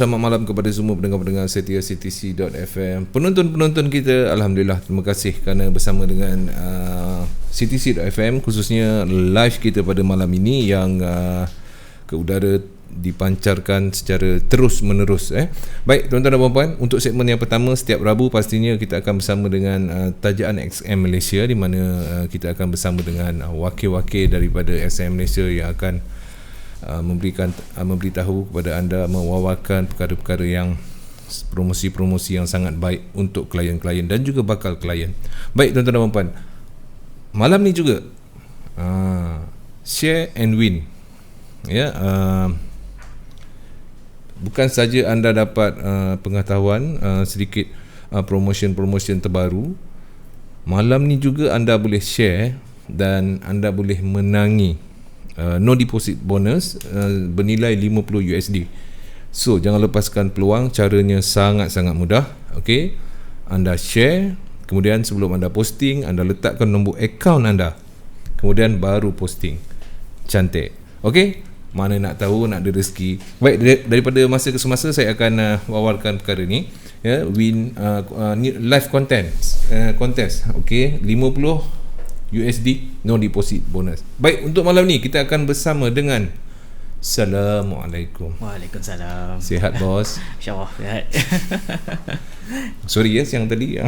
Selamat malam kepada semua pendengar-pendengar setia CTC.fm. Penonton-penonton kita, Alhamdulillah, terima kasih kerana bersama dengan CTC.fm, khususnya live kita pada malam ini yang ke udara dipancarkan secara terus menerus. Baik, tuan-tuan dan puan-puan, untuk segmen yang pertama setiap Rabu pastinya kita akan bersama dengan Tajaan XM Malaysia, di mana kita akan bersama dengan wakil-wakil daripada XM Malaysia yang akan memberitahu kepada anda, mewawarkan perkara-perkara yang promosi-promosi yang sangat baik untuk klien-klien dan juga bakal klien. Baik, tuan-tuan dan puan-puan, malam ni juga share and win. Bukan saja anda dapat pengetahuan sedikit promotion terbaru, malam ni juga anda boleh share dan anda boleh menangi no deposit bonus bernilai $50. So jangan lepaskan peluang. Caranya sangat-sangat mudah. Okey, anda share, kemudian sebelum anda posting, anda letakkan nombor akaun anda, kemudian baru posting. Cantik. Okey, mana nak tahu, nak ada rezeki. Baik, daripada masa ke semasa saya akan wawarkan perkara ni, win live contest. Okey, $50 no deposit bonus. Baik, untuk malam ni kita akan bersama dengan Assalamualaikum. Waalaikumsalam. Sihat bos? InsyaAllah sihat. Sorry siang tadi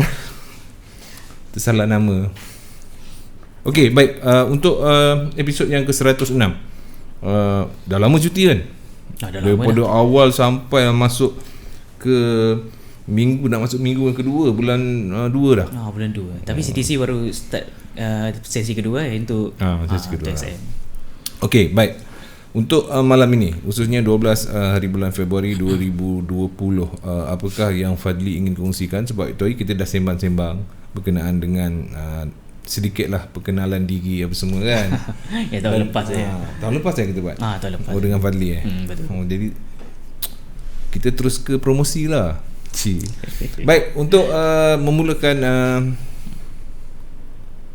tersalah nama. Okey, baik, untuk episod yang ke-106, dah lama cuti kan? Daripada awal sampai masuk ke nak masuk minggu yang kedua, bulan 2 dah. Bulan 2. Tapi CTC baru start sesi kedua untuk sesi kedua. XM. Okey, baik. Untuk malam ini, khususnya 12 hari bulan Februari 2020, apakah yang Fadli ingin kongsikan? Sebab itu kita dah sembang-sembang berkenaan dengan sedikitlah perkenalan diri apa semua kan. Tahun lepas tahun lepas kita buat. Tahun lepas. Dengan Fadli betul. Jadi kita terus ke promosi lah. Baik, untuk memulakan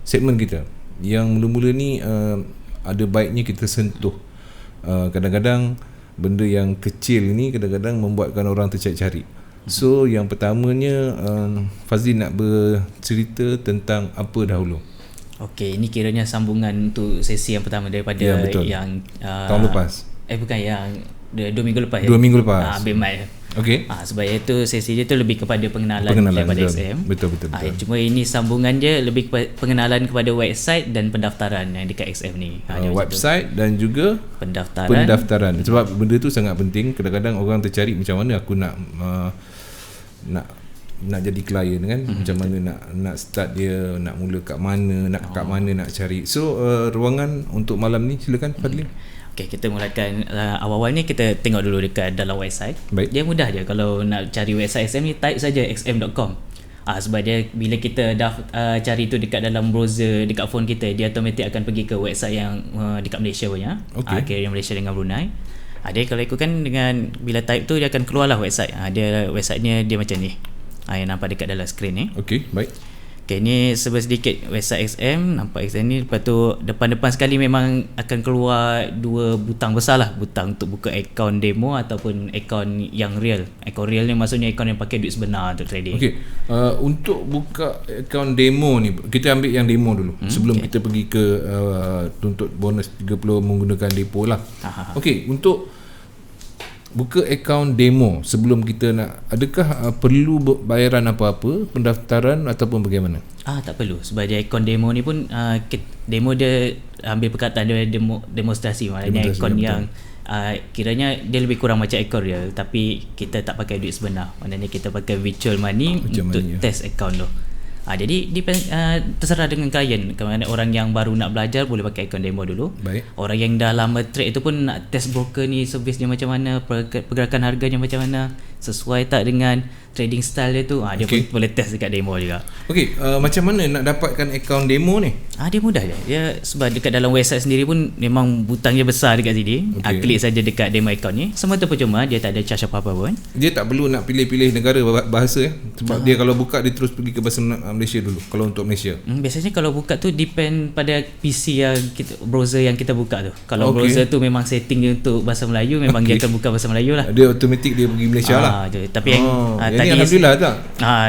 segmen kita yang mula-mula ni, ada baiknya kita sentuh kadang-kadang benda yang kecil ni kadang-kadang membuatkan orang tercari-cari. So yang pertamanya, Fazli nak bercerita tentang apa dahulu? Okey, ini kiranya sambungan untuk sesi yang pertama daripada yang tahun lepas. Bukan, yang 2 minggu lepas. 2 minggu lepas. Ambil mic. Okey. Sebab itu sesi dia tu lebih kepada pengenalan daripada XM. Betul. Cuma ini sambungan dia lebih kepada pengenalan kepada website dan pendaftaran yang dekat XM ni. Website dan juga pendaftaran. Sebab benda tu sangat penting. Kadang-kadang orang tercari macam mana aku nak jadi klien kan, macam mana nak start dia, nak mula kat mana, kat mana nak cari. So ruangan untuk malam ni silakan Fadli. Okay, kita mulakan awal-awal ni kita tengok dulu dekat dalam website. Baik. Dia mudah je. Kalau nak cari website XM ni, type saja xm.com. Sebab dia bila kita dah cari tu dekat dalam browser dekat phone kita, dia automatik akan pergi ke website yang dekat Malaysia punya. Carrier Malaysia dengan Brunei. Dia kalau ikutkan dengan bila type tu dia akan keluarlah website. Dia websitenya dia macam ni. Yang nampak dekat dalam skrin ni. Okey, baik. Okay, ni sebab sedikit website XM. Nampak XM ni. Lepas tu depan-depan sekali memang akan keluar 2 butang besar lah. Butang untuk buka akaun demo ataupun akaun yang real. Akaun real ni maksudnya akaun yang pakai duit sebenar untuk trading. Okay, untuk buka akaun demo ni, kita ambil yang demo dulu sebelum kita pergi ke tuntut bonus 30 menggunakan depo lah. Okay, untuk buka akaun demo, sebelum kita nak, adakah perlu bayaran apa-apa, pendaftaran ataupun bagaimana? Tak perlu. Sebab dia akaun demo ni pun demo dia ambil perkataan dia demonstrasi. Maknanya akaun yang kiranya dia lebih kurang macam akaun real, tapi kita tak pakai duit sebenar. Maknanya kita pakai virtual money untuk test akaun tu. Jadi terserah dengan klien. Kalau orang yang baru nak belajar boleh pakai akaun demo dulu. Baik. Orang yang dah lama trade itu pun nak test broker ni, servis dia macam mana, pergerakan harganya macam mana, sesuai tak dengan trading style dia tu, dia pun boleh test dekat demo juga. Okey, macam mana nak dapatkan akaun demo ni? Dia mudah je. Dia sebab dekat dalam website sendiri pun memang butangnya besar dekat sini. Klik saja dekat demo account ni. Semua tu percuma, dia tak ada charge apa-apa pun. Dia tak perlu nak pilih-pilih negara bahasa Sebab dia kalau buka dia terus pergi ke bahasa Malaysia dulu kalau untuk Malaysia? Biasanya kalau buka tu depend pada PC yang browser yang kita buka tu. Kalau browser tu memang setting dia untuk bahasa Melayu, memang dia akan buka bahasa Melayu lah. Dia automatik dia pergi Malaysia lah. Tapi yang tadi alhamdulillah tak?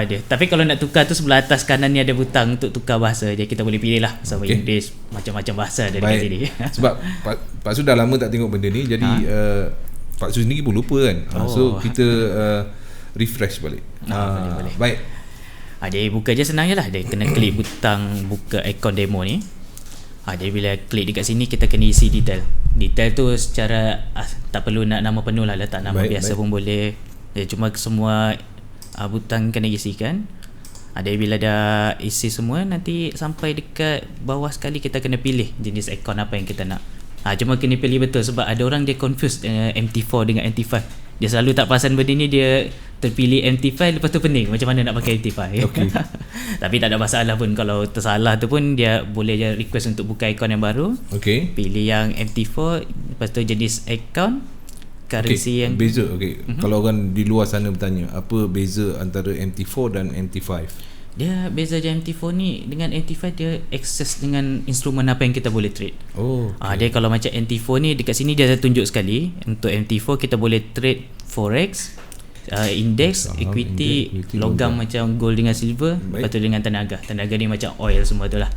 Dia. Tapi kalau nak tukar tu sebelah atas kanan ni ada butang untuk tukar bahasa. Jadi kita boleh pilih lah bahasa Inggeris, macam-macam bahasa ada dekat sini. Sebab Pak Su dah lama tak tengok benda ni, jadi Pak Su sendiri pun lupa kan. So kita refresh balik. Boleh. Baik. Dia buka je senang je lah. Dia kena klik butang buka akaun demo ni. Jadi bila klik dekat sini, kita kena isi detail. Detail tu secara tak perlu nak nama penuh lah, letak nama biasa pun boleh. Cuma semua butang kena isikan. Bila dah isi semua, nanti sampai dekat bawah sekali kita kena pilih jenis akaun apa yang kita nak. Cuma kena pilih betul, sebab ada orang dia confuse MT4 dengan MT5. Dia selalu tak perasan benda ni, dia terpilih MT5 lepas tu pening macam mana nak pakai MT5. Tapi tak ada masalah pun, kalau tersalah tu pun dia boleh je request untuk buka akaun yang baru. Pilih yang MT4, lepas tu jenis akaun, currency yang beza. Kalau orang di luar sana bertanya, apa beza antara MT4 dan MT5? Dia beza je MT4 ni dengan MT5, dia access dengan instrumen apa yang kita boleh trade. Dia kalau macam MT4 ni dekat sini dia ada tunjuk sekali. Untuk MT4 kita boleh trade forex, index, equity, logam macam gold dengan silver. Lepas tu dengan tenaga ni macam oil semua tu lah.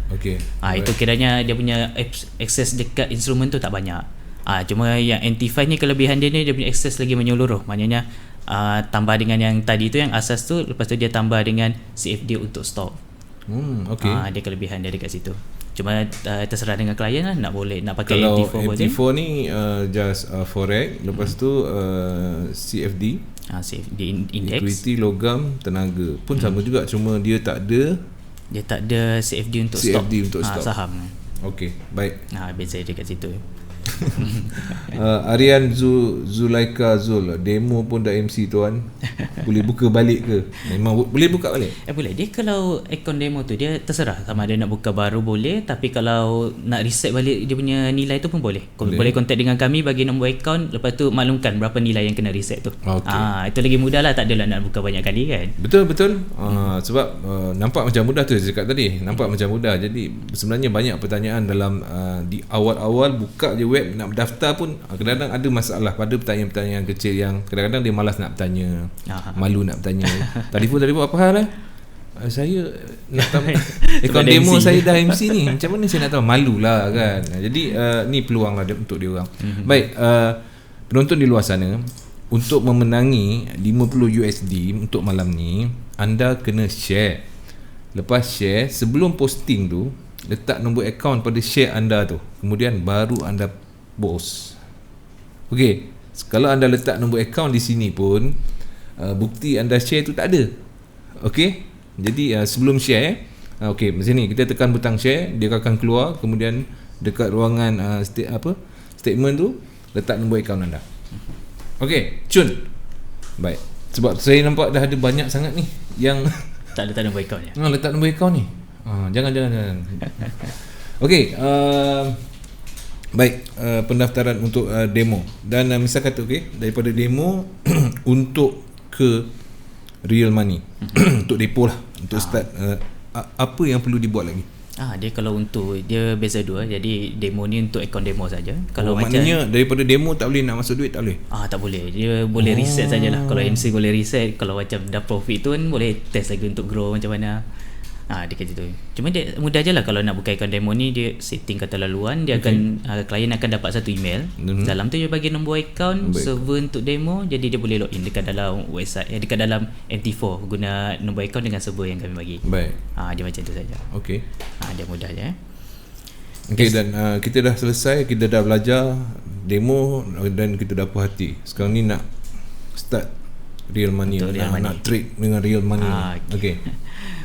Itu kiranya dia punya access dekat instrumen tu tak banyak. Cuma yang MT5 ni kelebihan dia ni, dia punya access lagi menyeluruh. Maknanya tambah dengan yang tadi tu, yang asas tu, lepas tu dia tambah dengan CFD untuk stop. Dia kelebihan dia dekat situ. Cuma terserah dengan klien lah, nak pakai kalau MT4 boleh. MT4 ni just forex, lepas tu CFD, CFD index, equity, logam, tenaga pun sama juga, cuma dia tak ada CFD untuk stop saham. Baik. Beza dia kat situ. Arian Zulaika Zul, demo pun dah MC tuan. Boleh buka balik ke? Memang boleh buka balik? Boleh. Dia kalau akaun demo tu dia terserah, sama ada nak buka baru boleh, tapi kalau nak reset balik dia punya nilai tu pun boleh. Boleh contact dengan kami, bagi nombor akaun, lepas tu maklumkan berapa nilai yang kena reset tu. Itu lagi mudah lah, tak adalah nak buka banyak kali kan. Betul. Sebab nampak macam mudah tu, saya cakap tadi, nampak macam mudah. Jadi sebenarnya banyak pertanyaan dalam di awal-awal buka je web, nak daftar pun kadang-kadang ada masalah pada pertanyaan-pertanyaan kecil yang kadang-kadang dia malas nak bertanya, malu nak bertanya. Telefon apa hal lah? Saya nak tahu akaun demo MC. Saya dah MC ni, macam mana saya nak tahu? Malu lah kan. Jadi ni peluang lah untuk dia orang. Baik, penonton di luar sana, untuk memenangi 50 USD untuk malam ni, anda kena share. Lepas share, sebelum posting tu, letak nombor akaun pada share anda tu, kemudian baru anda post. Kalau anda letak nombor akaun di sini pun, bukti anda share tu tak ada. Jadi sebelum share, macam ni, kita tekan butang share, dia akan keluar, kemudian dekat ruangan statement tu, letak nombor akaun anda. Cun. Baik. Sebab saya nampak dah ada banyak sangat ni yang tak letak nombor akaun ya. Letak nombor akaun ni. Jangan. Baik, pendaftaran untuk demo. Dan misal kata daripada demo untuk ke real money, untuk depo lah, untuk start, apa yang perlu dibuat lagi? Dia kalau untuk, dia beza dua. Jadi demo ni untuk akaun demo saja. Kalau maknanya daripada demo tak boleh nak masuk duit, tak boleh? Tak boleh. Dia boleh reset sajalah. Kalau MC boleh reset. Kalau macam dah profit tu kan, boleh test lagi untuk grow macam mana. Dekat situ. Cuma dia mudah je lah. Kalau nak buka akaun demo ni, dia setting kata laluan, dia akan klien akan dapat satu email. Dalam tu dia bagi nombor akaun server untuk demo. Jadi dia boleh login dekat dalam website, dekat dalam MT4, guna nombor akaun dengan server yang kami bagi. Baik. Dia macam tu saja. Dia mudah je. Dan kita dah selesai, kita dah belajar demo dan kita dah puas hati. Sekarang ni nak start real money, nak trade dengan real money.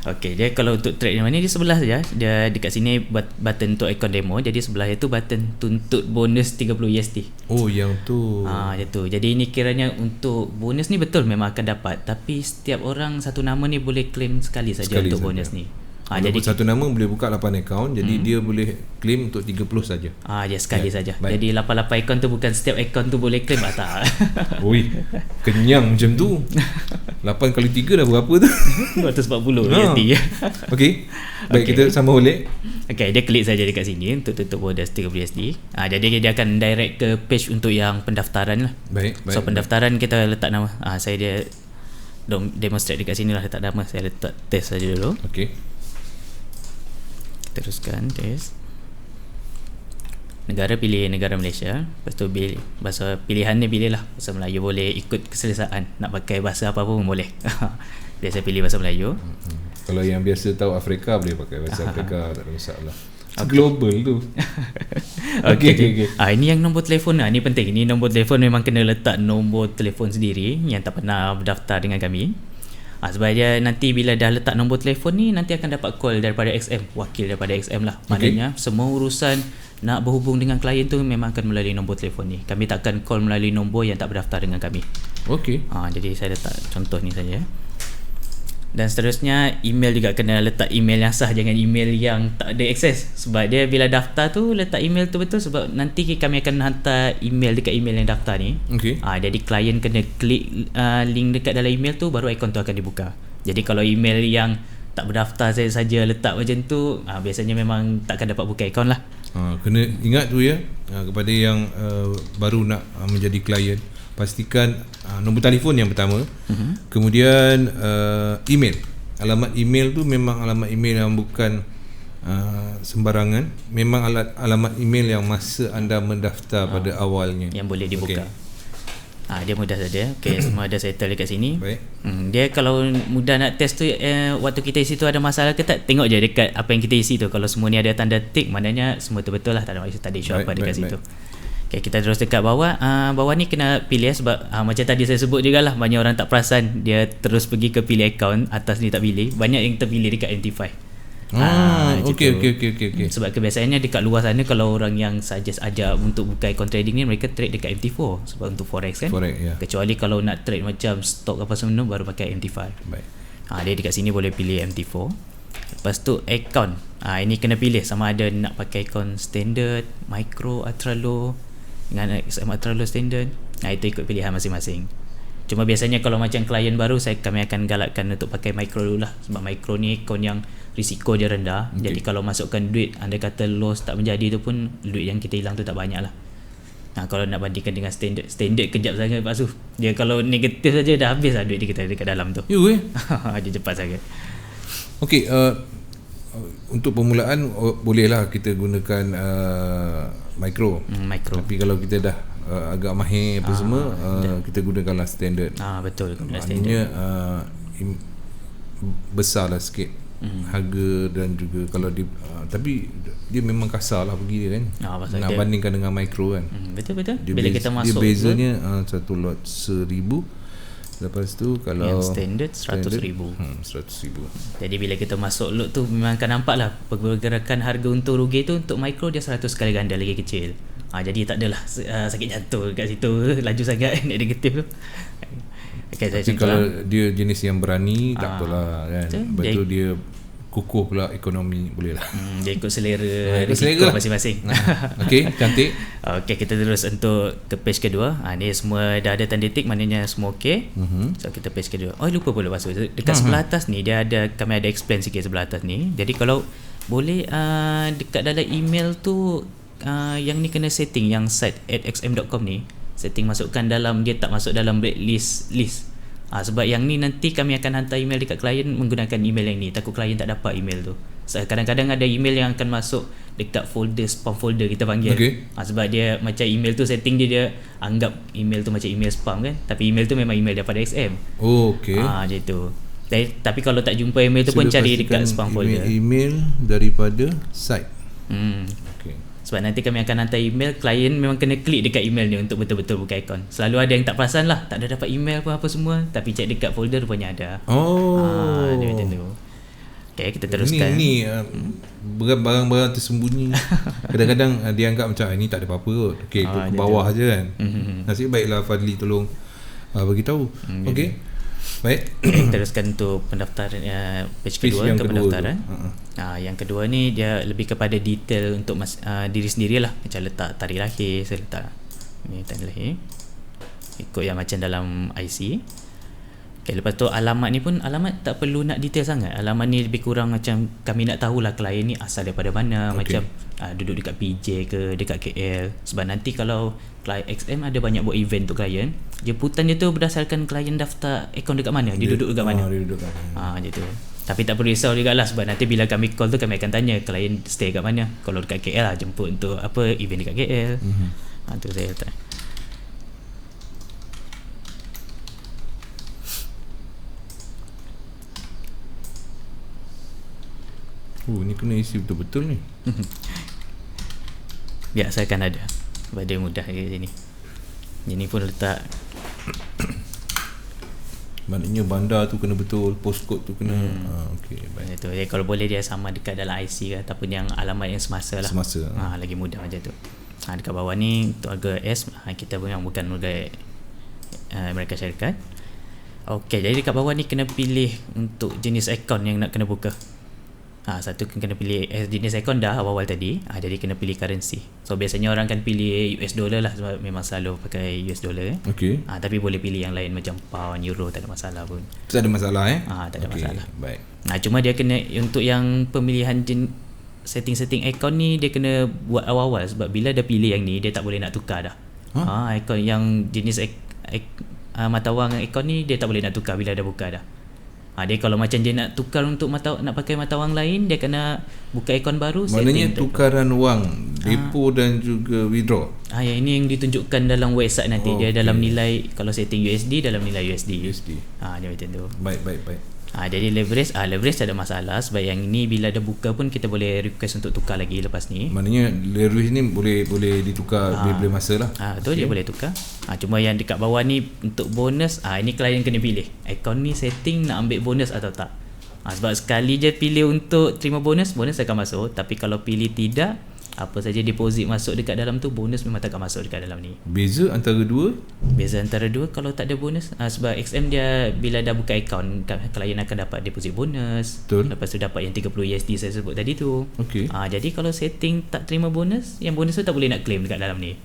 Dia kalau untuk trade real money, di sebelah saja, dia dekat sini button untuk akaun demo. Jadi sebelah itu button tuntut bonus 30 USD. Yang tu. Jadi ini kiranya untuk bonus ni betul memang akan dapat, tapi setiap orang satu nama ni boleh claim sekali saja untuk bonus ni. Walaupun satu nama boleh buka 8 akaun, jadi dia boleh claim untuk 30 saja. Sekali saja. Jadi 88 akaun tu bukan setiap akaun tu boleh claim tak. Oi, kenyang macam tu. 8 kali 3 dah berapa tu? 240 USD. Okey. Baik, kita sambung balik. Okey, dia klik saja dekat sini untuk tutup bonus 30 USD. Jadi dia akan direct ke page untuk yang pendaftaran lah. Baik. So pendaftaran kita letak nama. Saya dia demonstrate dekat sini lah, letak nama. Saya letak test saja dulu. Okey. Teruskan test. Negara pilih negara Malaysia. Lepas tu pilih bahasa pilihan ni pilih lah bahasa Melayu, boleh ikut keselesaan. Nak pakai bahasa apa pun boleh. Dia saya pilih bahasa Melayu. Kalau yang biasa tahu Afrika boleh pakai bahasa Afrika, tak ada masalah. Global tu. Okey. Ini yang nombor telefon. Ini penting. Ini nombor telefon memang kena letak nombor telefon sendiri yang tak pernah berdaftar dengan kami. Sebab dia nanti bila dah letak nombor telefon ni, nanti akan dapat call daripada XM, wakil daripada XM lah. Maknanya semua urusan nak berhubung dengan klien tu memang akan melalui nombor telefon ni. Kami takkan call melalui nombor yang tak berdaftar dengan kami. Okey. Jadi saya letak contoh ni saja. Dan seterusnya email juga kena letak email yang sah, jangan email yang tak ada akses. Sebab dia bila daftar tu letak email tu betul, sebab nanti kami akan hantar email dekat email yang daftar ni. Okey. Jadi klien kena klik link dekat dalam email tu, baru akaun tu akan dibuka. Jadi kalau email yang tak berdaftar saya saja letak macam tu, biasanya memang takkan dapat buka akaun lah. Kena ingat tu ya, kepada yang baru nak menjadi klien, pastikan nombor telefon yang pertama, kemudian email. Alamat email tu memang alamat email yang bukan sembarangan, memang alamat email yang masa anda mendaftar pada awalnya yang boleh dibuka. Dia mudah saja. Okey, semua dah settle dekat sini. Baik. Dia kalau mudah nak test tu, waktu kita isi tu ada masalah ke tak, tengok je dekat apa yang kita isi tu. Kalau semua ni ada tanda tick, maknanya semua tu betul lah, tak ada maksud, tak ada isu apa dekat situ. Okay, kita terus dekat bawah. Bawah ni kena pilih sebab macam tadi saya sebut jugalah, banyak orang tak perasan, dia terus pergi ke pilih akaun, atas ni tak pilih. Banyak yang terpilih dekat MT5. Okey. Sebab kebiasaannya dekat luar sana, kalau orang yang suggest ajak untuk buka account trading ni, mereka trade dekat MT4 sebab untuk forex kan. Kecuali kalau nak trade macam stok apa semua baru pakai MT5. Baik. Dia dekat sini boleh pilih MT4. Lepas tu account. Ini kena pilih sama ada nak pakai account standard, micro, ultra low dengan XM ultra low standard. Itu ikut pilihan masing-masing. Cuma biasanya kalau macam klien baru, kami akan galakkan untuk pakai micro dulu lah. Sebab micro ni account yang risiko dia rendah. Jadi kalau masukkan duit, anda kata loss tak menjadi tu pun, duit yang kita hilang tu tak banyak lah. Kalau nak bandingkan dengan standard kejap sangat Pak Su. Dia kalau negatif saja dah habis lah duit kita dekat dalam tu. Dia cepat sangat. Okey, untuk permulaan bolehlah kita gunakan micro. Tapi kalau kita dah agak mahir apa semua, kita gunakanlah standard. Betul. Maknanya besarlah sikit harga, dan juga kalau dia tapi dia memang kasar lah pergi dia kan, nak dia bandingkan dengan micro kan. Betul bila kita masuk dia bezanya satu lot 1,000, lepas tu kalau yang standard 100,000. 100,000. Jadi bila kita masuk lot tu memang akan nampak lah pergerakan harga untung rugi tu. Untuk micro dia 100 kali ganda lagi kecil. Jadi tak adalah sakit jantung kat situ, laju sangat negatif tu. Tapi kalau dia jenis yang berani, tak apalah kan. Betul, dia kukuh pula ekonomi, boleh lah. Dia ikut selera risiko masing-masing. Okey, cantik. Okey, kita terus untuk ke page kedua. Ni semua dah ada tanda tick, maknanya semua okey. So kita page kedua. Lupa pula pasal dekat sebelah atas ni dia ada, kami ada explain sikit sebelah atas ni. Jadi kalau boleh dekat dalam email tu, yang ni kena setting yang site @xm.com ni, setting masukkan dalam, dia tak masuk dalam blacklist list. Sebab yang ni nanti kami akan hantar email dekat klien menggunakan email yang ni. Takut klien tak dapat email tu. Kadang-kadang ada email yang akan masuk dekat folder, spam folder kita panggil. Sebab dia macam email tu setting dia anggap email tu macam email spam kan. Tapi email tu memang email daripada XM. Macam tu. Tapi kalau tak jumpa email tu pun cari dekat spam folder. Email daripada site. Sebab nanti kami akan hantar email, klien memang kena klik dekat email ni untuk betul-betul buka akaun. Selalu ada yang tak perasan lah, tak ada dapat email apa semua, tapi cek dekat folder rupanya ada. Dia macam tu. Okay, kita teruskan. Ni barang-barang tersembunyi. Kadang-kadang dia anggap macam ini tak ada apa-apa kot. Okey, ke bawah je kan. Nasib baiklah Fadli tolong bagi tahu. Okey. Baik. Teruskan untuk pendaftaran page Page kedua yang untuk kedua pendaftaran. tu. Yang kedua ni dia lebih kepada detail untuk diri sendiri lah. Macam letak tarikh lahir, saya letak ni tarikh lahir, ikut yang macam dalam IC. Lepas tu alamat ni pun, alamat tak perlu nak detail sangat. Alamat ni lebih kurang macam kami nak tahulah klien ni asal daripada mana. Macam duduk dekat PJ ke dekat KL. Sebab nanti kalau klien XM ada banyak buat event untuk klien, jemputan dia tu berdasarkan klien daftar akaun dekat mana, dia duduk dekat mana. Dia duduk kat mana. Macam tu. Tapi tak perlu risau juga lah, sebab nanti bila kami call tu kami akan tanya klien stay kat mana. Kalau dekat KL lah, jemput untuk apa, event dekat KL. Tu saya letak. Ni kena isi betul-betul ni. Biasakan ada, sebab dia mudah ke sini. Ini pun letak. Maknanya bandar tu kena betul, postcode tu kena. Okey, baik. Itu. Jadi kalau boleh dia sama dekat dalam IC ke, ataupun yang alamat yang semasa lah. Semasa. Lagi mudah macam tu. Dekat bawah ni untuk warga S, kita pun yang bukan warga mereka syarikat. Okey, jadi dekat bawah ni kena pilih untuk jenis akaun yang nak kena buka. Satu kena pilih jenis akaun dah awal-awal tadi. Jadi kena pilih currency. So biasanya orang kan pilih US dollar lah, sebab memang selalu pakai US dollar. Okey. Tapi boleh pilih yang lain macam pound, euro, tak ada masalah pun. Tak ada masalah Tak ada masalah. Baik. Cuma dia kena untuk yang pemilihan setting-setting akaun ni dia kena buat awal-awal, sebab bila dah pilih yang ni dia tak boleh nak tukar dah. Akaun yang jenis mata wang akaun ni dia tak boleh nak tukar bila dah buka dah. Dia kalau macam dia nak tukar untuk nak pakai mata wang lain, dia kena buka akaun baru. Maknanya tukaran wang, depo dan juga withdraw. Yang ini yang ditunjukkan dalam website nanti. Dia dalam nilai, kalau setting USD dalam nilai USD. Dia macam tu. Baik. Jadi leverage tak ada masalah, sebab yang ini bila dah buka pun kita boleh request untuk tukar lagi lepas ni. Maknanya leverage ni boleh ditukar bila masa lah. Betul, dia boleh tukar. Cuma yang dekat bawah ni untuk bonus, ini klien kena pilih akaun ni setting nak ambil bonus atau tak. Sebab sekali je pilih untuk terima bonus akan masuk. Tapi kalau pilih tidak, apa saja deposit masuk dekat dalam tu, bonus memang tak akan masuk dekat dalam ni. Beza antara dua kalau tak ada bonus, sebab XM dia bila dah buka akaun, klien akan dapat deposit bonus. Betul. Lepas tu dapat yang 30 USD saya sebut tadi tu. Jadi kalau setting tak terima bonus, yang bonus tu tak boleh nak claim dekat dalam ni.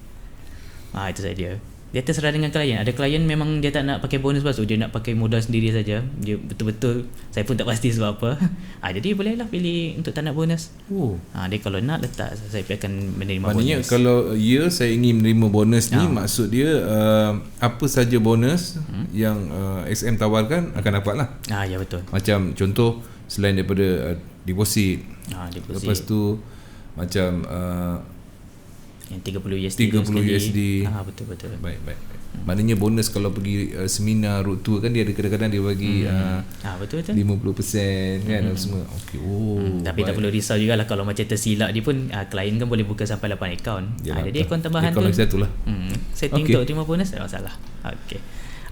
Itu saja. Dia terserah dengan klien. Ada klien memang dia tak nak pakai bonus pasal dia nak pakai modal sendiri saja. Dia betul-betul, saya pun tak pasti sebab apa. Jadi bolehlah pilih untuk tak nak bonus. Dia kalau nak letak, saya akan menerima maknanya bonus. Kalau saya ingin menerima bonus ni, maksud dia apa saja bonus yang XM tawarkan akan dapat lah. Ya betul. Macam contoh, selain daripada deposit, deposit. lepas tu macam yang 30 USD. Betul. Baik. Maknanya bonus kalau pergi seminar road tour kan, dia ada kadang-kadang dia bagi betul. 50% kan, semua. Okey. Tapi tak perlu risau jugalah kalau macam tersilap dia pun, klien kan boleh buka sampai 8 akaun. Jadi akaun tambahan tu satu lah. Setting untuk terima bonus tak ada masalah. Okey.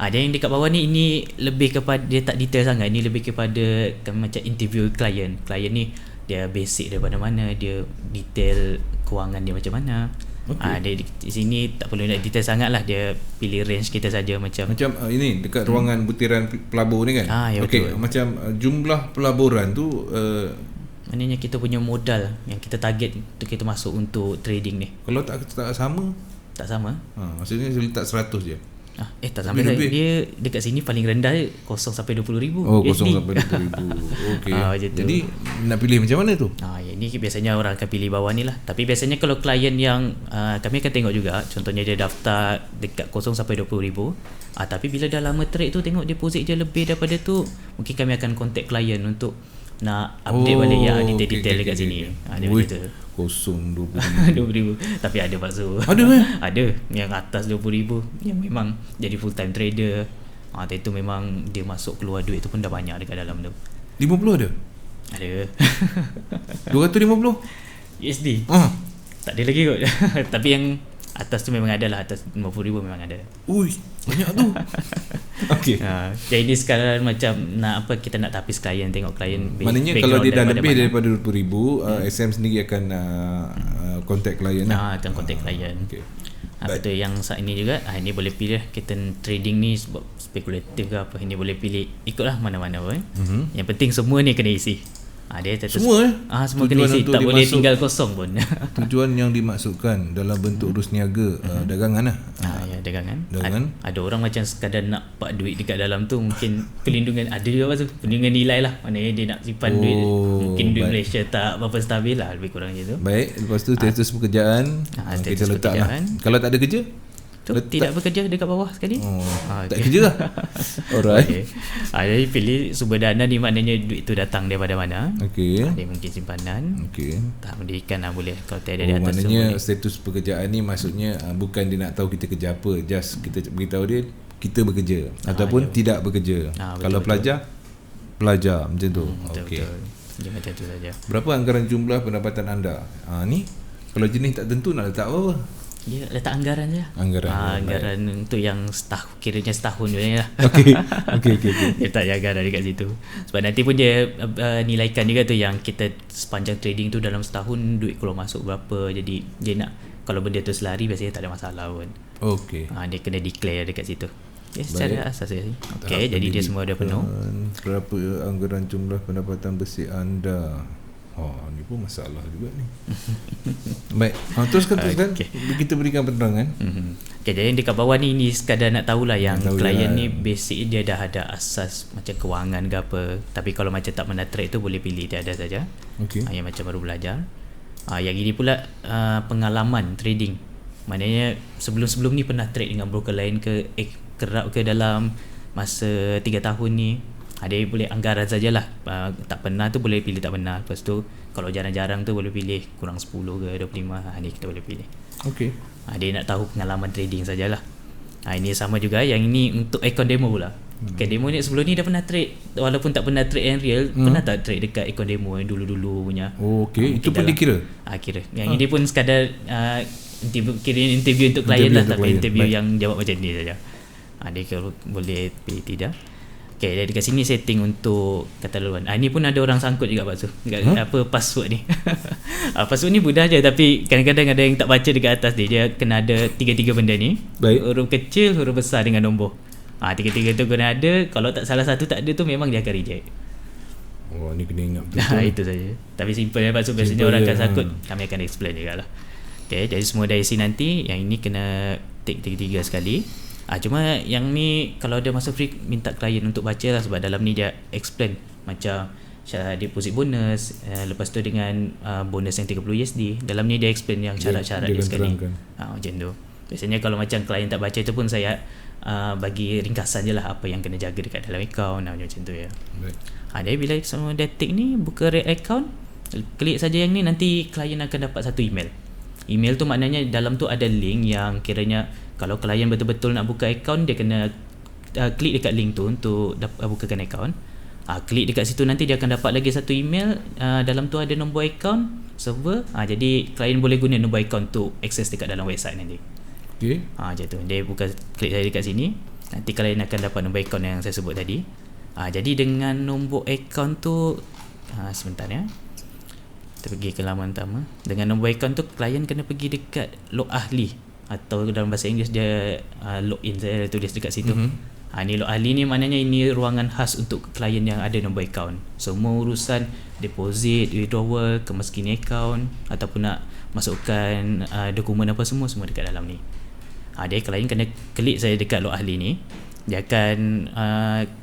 Dia yang dekat bawah ni, ini lebih kepada, dia tak detail sangat. Ini lebih kepada macam interview klien. Klien ni dia basic daripada mana, dia detail kewangan dia macam mana. Dia di sini tak perlu nak detail sangat lah. Dia pilih range kita saja macam ini dekat ruangan butiran pelabur ni kan. Betul. Macam jumlah pelaburan tu maknanya kita punya modal yang kita target untuk kita masuk untuk trading ni. Kalau tak sama. Tak sama. Maksudnya saya letak 100 je. Tak sampai dia dekat sini paling rendah 0 sampai 20,000 USD. 0 sampai 20,000. Okey. Jadi nak pilih macam mana tu? Ini biasanya orang akan pilih bawah ni lah. Tapi biasanya kalau klien yang kami akan tengok juga, contohnya dia daftar dekat 0 sampai 20,000, tapi bila dah lama trade tu tengok deposit dia lebih daripada tu, mungkin kami akan contact klien untuk nak update balik yang detail-detail dekat sini. Dia begitu. 20,000. Tapi ada palsu. Ada Ada yang atas 20,000 yang memang jadi full time trader. Itu memang dia masuk keluar duit tu pun dah banyak dekat dalam tu. 50 ada? Ada. 250 USD. Tak ada lagi kot. Tapi yang atas tu memang ada lah. Atas 50,000 memang ada. Banyak tu. Okey. Jadi sekarang macam nak apa, kita nak tapis klien, tengok klien. Maknanya kalau dia dah lebih daripada 20,000, SM sendiri akan contact klien lah. Akan contact klien. Okay. Apa tu yang saat ini juga ini boleh pilih kita trading ni sebab spekulatif ke apa, ini boleh pilih ikutlah mana-mana pun. Yang penting semua ni kena isi. Dia semua semua kena isi, tak boleh tinggal kosong pun. Tujuan yang dimaksudkan dalam bentuk urus niaga dagangan lah. Ya, dagangan. Ada orang macam sekadar nak pak duit dekat dalam tu, mungkin pelindungan ada juga pasal pelindungan nilai lah. Maknanya dia nak simpan duit, mungkin duit Malaysia tak berapa stabil lah, lebih kurang macam tu. Baik, lepas tu status pekerjaan kita letak lah. Kalau tak ada kerja tidak bekerja dekat bawah sekali. Tak kerja lah. Alright. Jadi pilih sumber dana ni, maknanya duit tu datang daripada mana. Dia mungkin simpanan. Tak mendirikan boleh. Kalau tiada di atas maknanya status pekerjaan ni maksudnya bukan dia nak tahu kita kerja apa, just kita beritahu dia kita bekerja ataupun tidak bekerja. Kalau pelajar macam tu. Betul. Dia macam tu saja. Berapa anggaran jumlah pendapatan anda? Ni kalau jenis tak tentu nak letak apa? Dia letak anggaran je. Anggaran untuk yang kiranya setahun je lah. Okey. Dia letak anggaran dekat situ. Sebab nanti pun dia nilaikan juga tu yang kita sepanjang trading tu dalam setahun duit keluar masuk berapa. Jadi dia nak, kalau benda tu selari biasanya tak ada masalah pun. Dia kena declare dekat situ. Secara asas je. Jadi dia semua dah penuh. Berapa anggaran jumlah pendapatan bersih anda? Ni pun masalah juga ni. Baik, teruskan. Kita berikan penerangan. Jadi dekat bawah ni sekadar nak tahulah yang klien ni basic dia dah ada asas macam kewangan ke apa. Tapi kalau macam tak pernah trade tu boleh pilih tiada saja. Yang macam baru belajar. Yang ini pula pengalaman trading. Maknanya sebelum ni pernah trade dengan broker lain ke kerap ke dalam masa 3 tahun ni. Dia boleh anggaran sajalah. Tak pernah tu boleh pilih tak pernah. Lepas tu kalau jarang-jarang tu boleh pilih kurang 10 ke 25. Ni kita boleh pilih. Dia nak tahu pengalaman trading sajalah. Ini sama juga. Yang ini untuk account demo pula. Demo ni sebelum ni dah pernah trade, walaupun tak pernah trade yang real. Pernah tak trade dekat account demo yang dulu-dulu punya. Itu pun dikira? Kira. Yang ini pun sekadar interview untuk klien lah. Tapi interview yang jawab macam ni saja. Dia kalau boleh pilih tidak. Dari dekat sini setting untuk kata laluan. Ini pun ada orang sangkut juga Pak Su. Apa password ni. Password ni mudah je, tapi kadang-kadang ada yang tak baca dekat atas dia kena ada 3 benda ni. Huruf kecil, huruf besar dengan nombor. 3 tu kena ada. Kalau tak salah satu tak ada tu memang dia akan reject. Ni kena ingat betul. Itu saja. Tapi simple Pak Su. Biasanya orang akan sangkut. Kami akan explain juga lah. Jadi semua dah isi nanti. Yang ini kena take 3 sekali. Cuma yang ni kalau ada masa free minta klien untuk baca lah, sebab dalam ni dia explain macam syarat deposit bonus, lepas tu dengan bonus yang 30 USD. Dalam ni dia explain yang syarat-syarat dia sekali. Macam tu. Biasanya kalau macam klien tak baca tu pun saya bagi ringkasan je lah apa yang kena jaga dekat dalam account macam tu ya. Jadi bila semua dah tick ni, buka Red account, klik saja yang ni, nanti klien akan dapat satu email. Email tu maknanya dalam tu ada link yang kiranya kalau klien betul-betul nak buka account, dia kena klik dekat link tu untuk bukakan account. Klik dekat situ, nanti dia akan dapat lagi satu email. Dalam tu ada nombor account server. Jadi klien boleh guna nombor account tu akses dekat dalam website nanti. Macam tu. Dia buka, klik saya dekat sini, nanti klien akan dapat nombor account yang saya sebut tadi. Jadi dengan nombor account tu sebentar ya. Kita pergi ke laman utama. Dengan nombor account tu klien kena pergi dekat log ahli, atau dalam bahasa Inggeris dia login, saya tulis dekat situ. Ni log ahli ni maknanya ini ruangan khas untuk klien yang ada nombor account. Semua urusan deposit, withdrawal, kemiskinan account ataupun nak masukkan dokumen apa semua dekat dalam ni. Dia klien kena klik saya dekat log ahli ni. Dia akan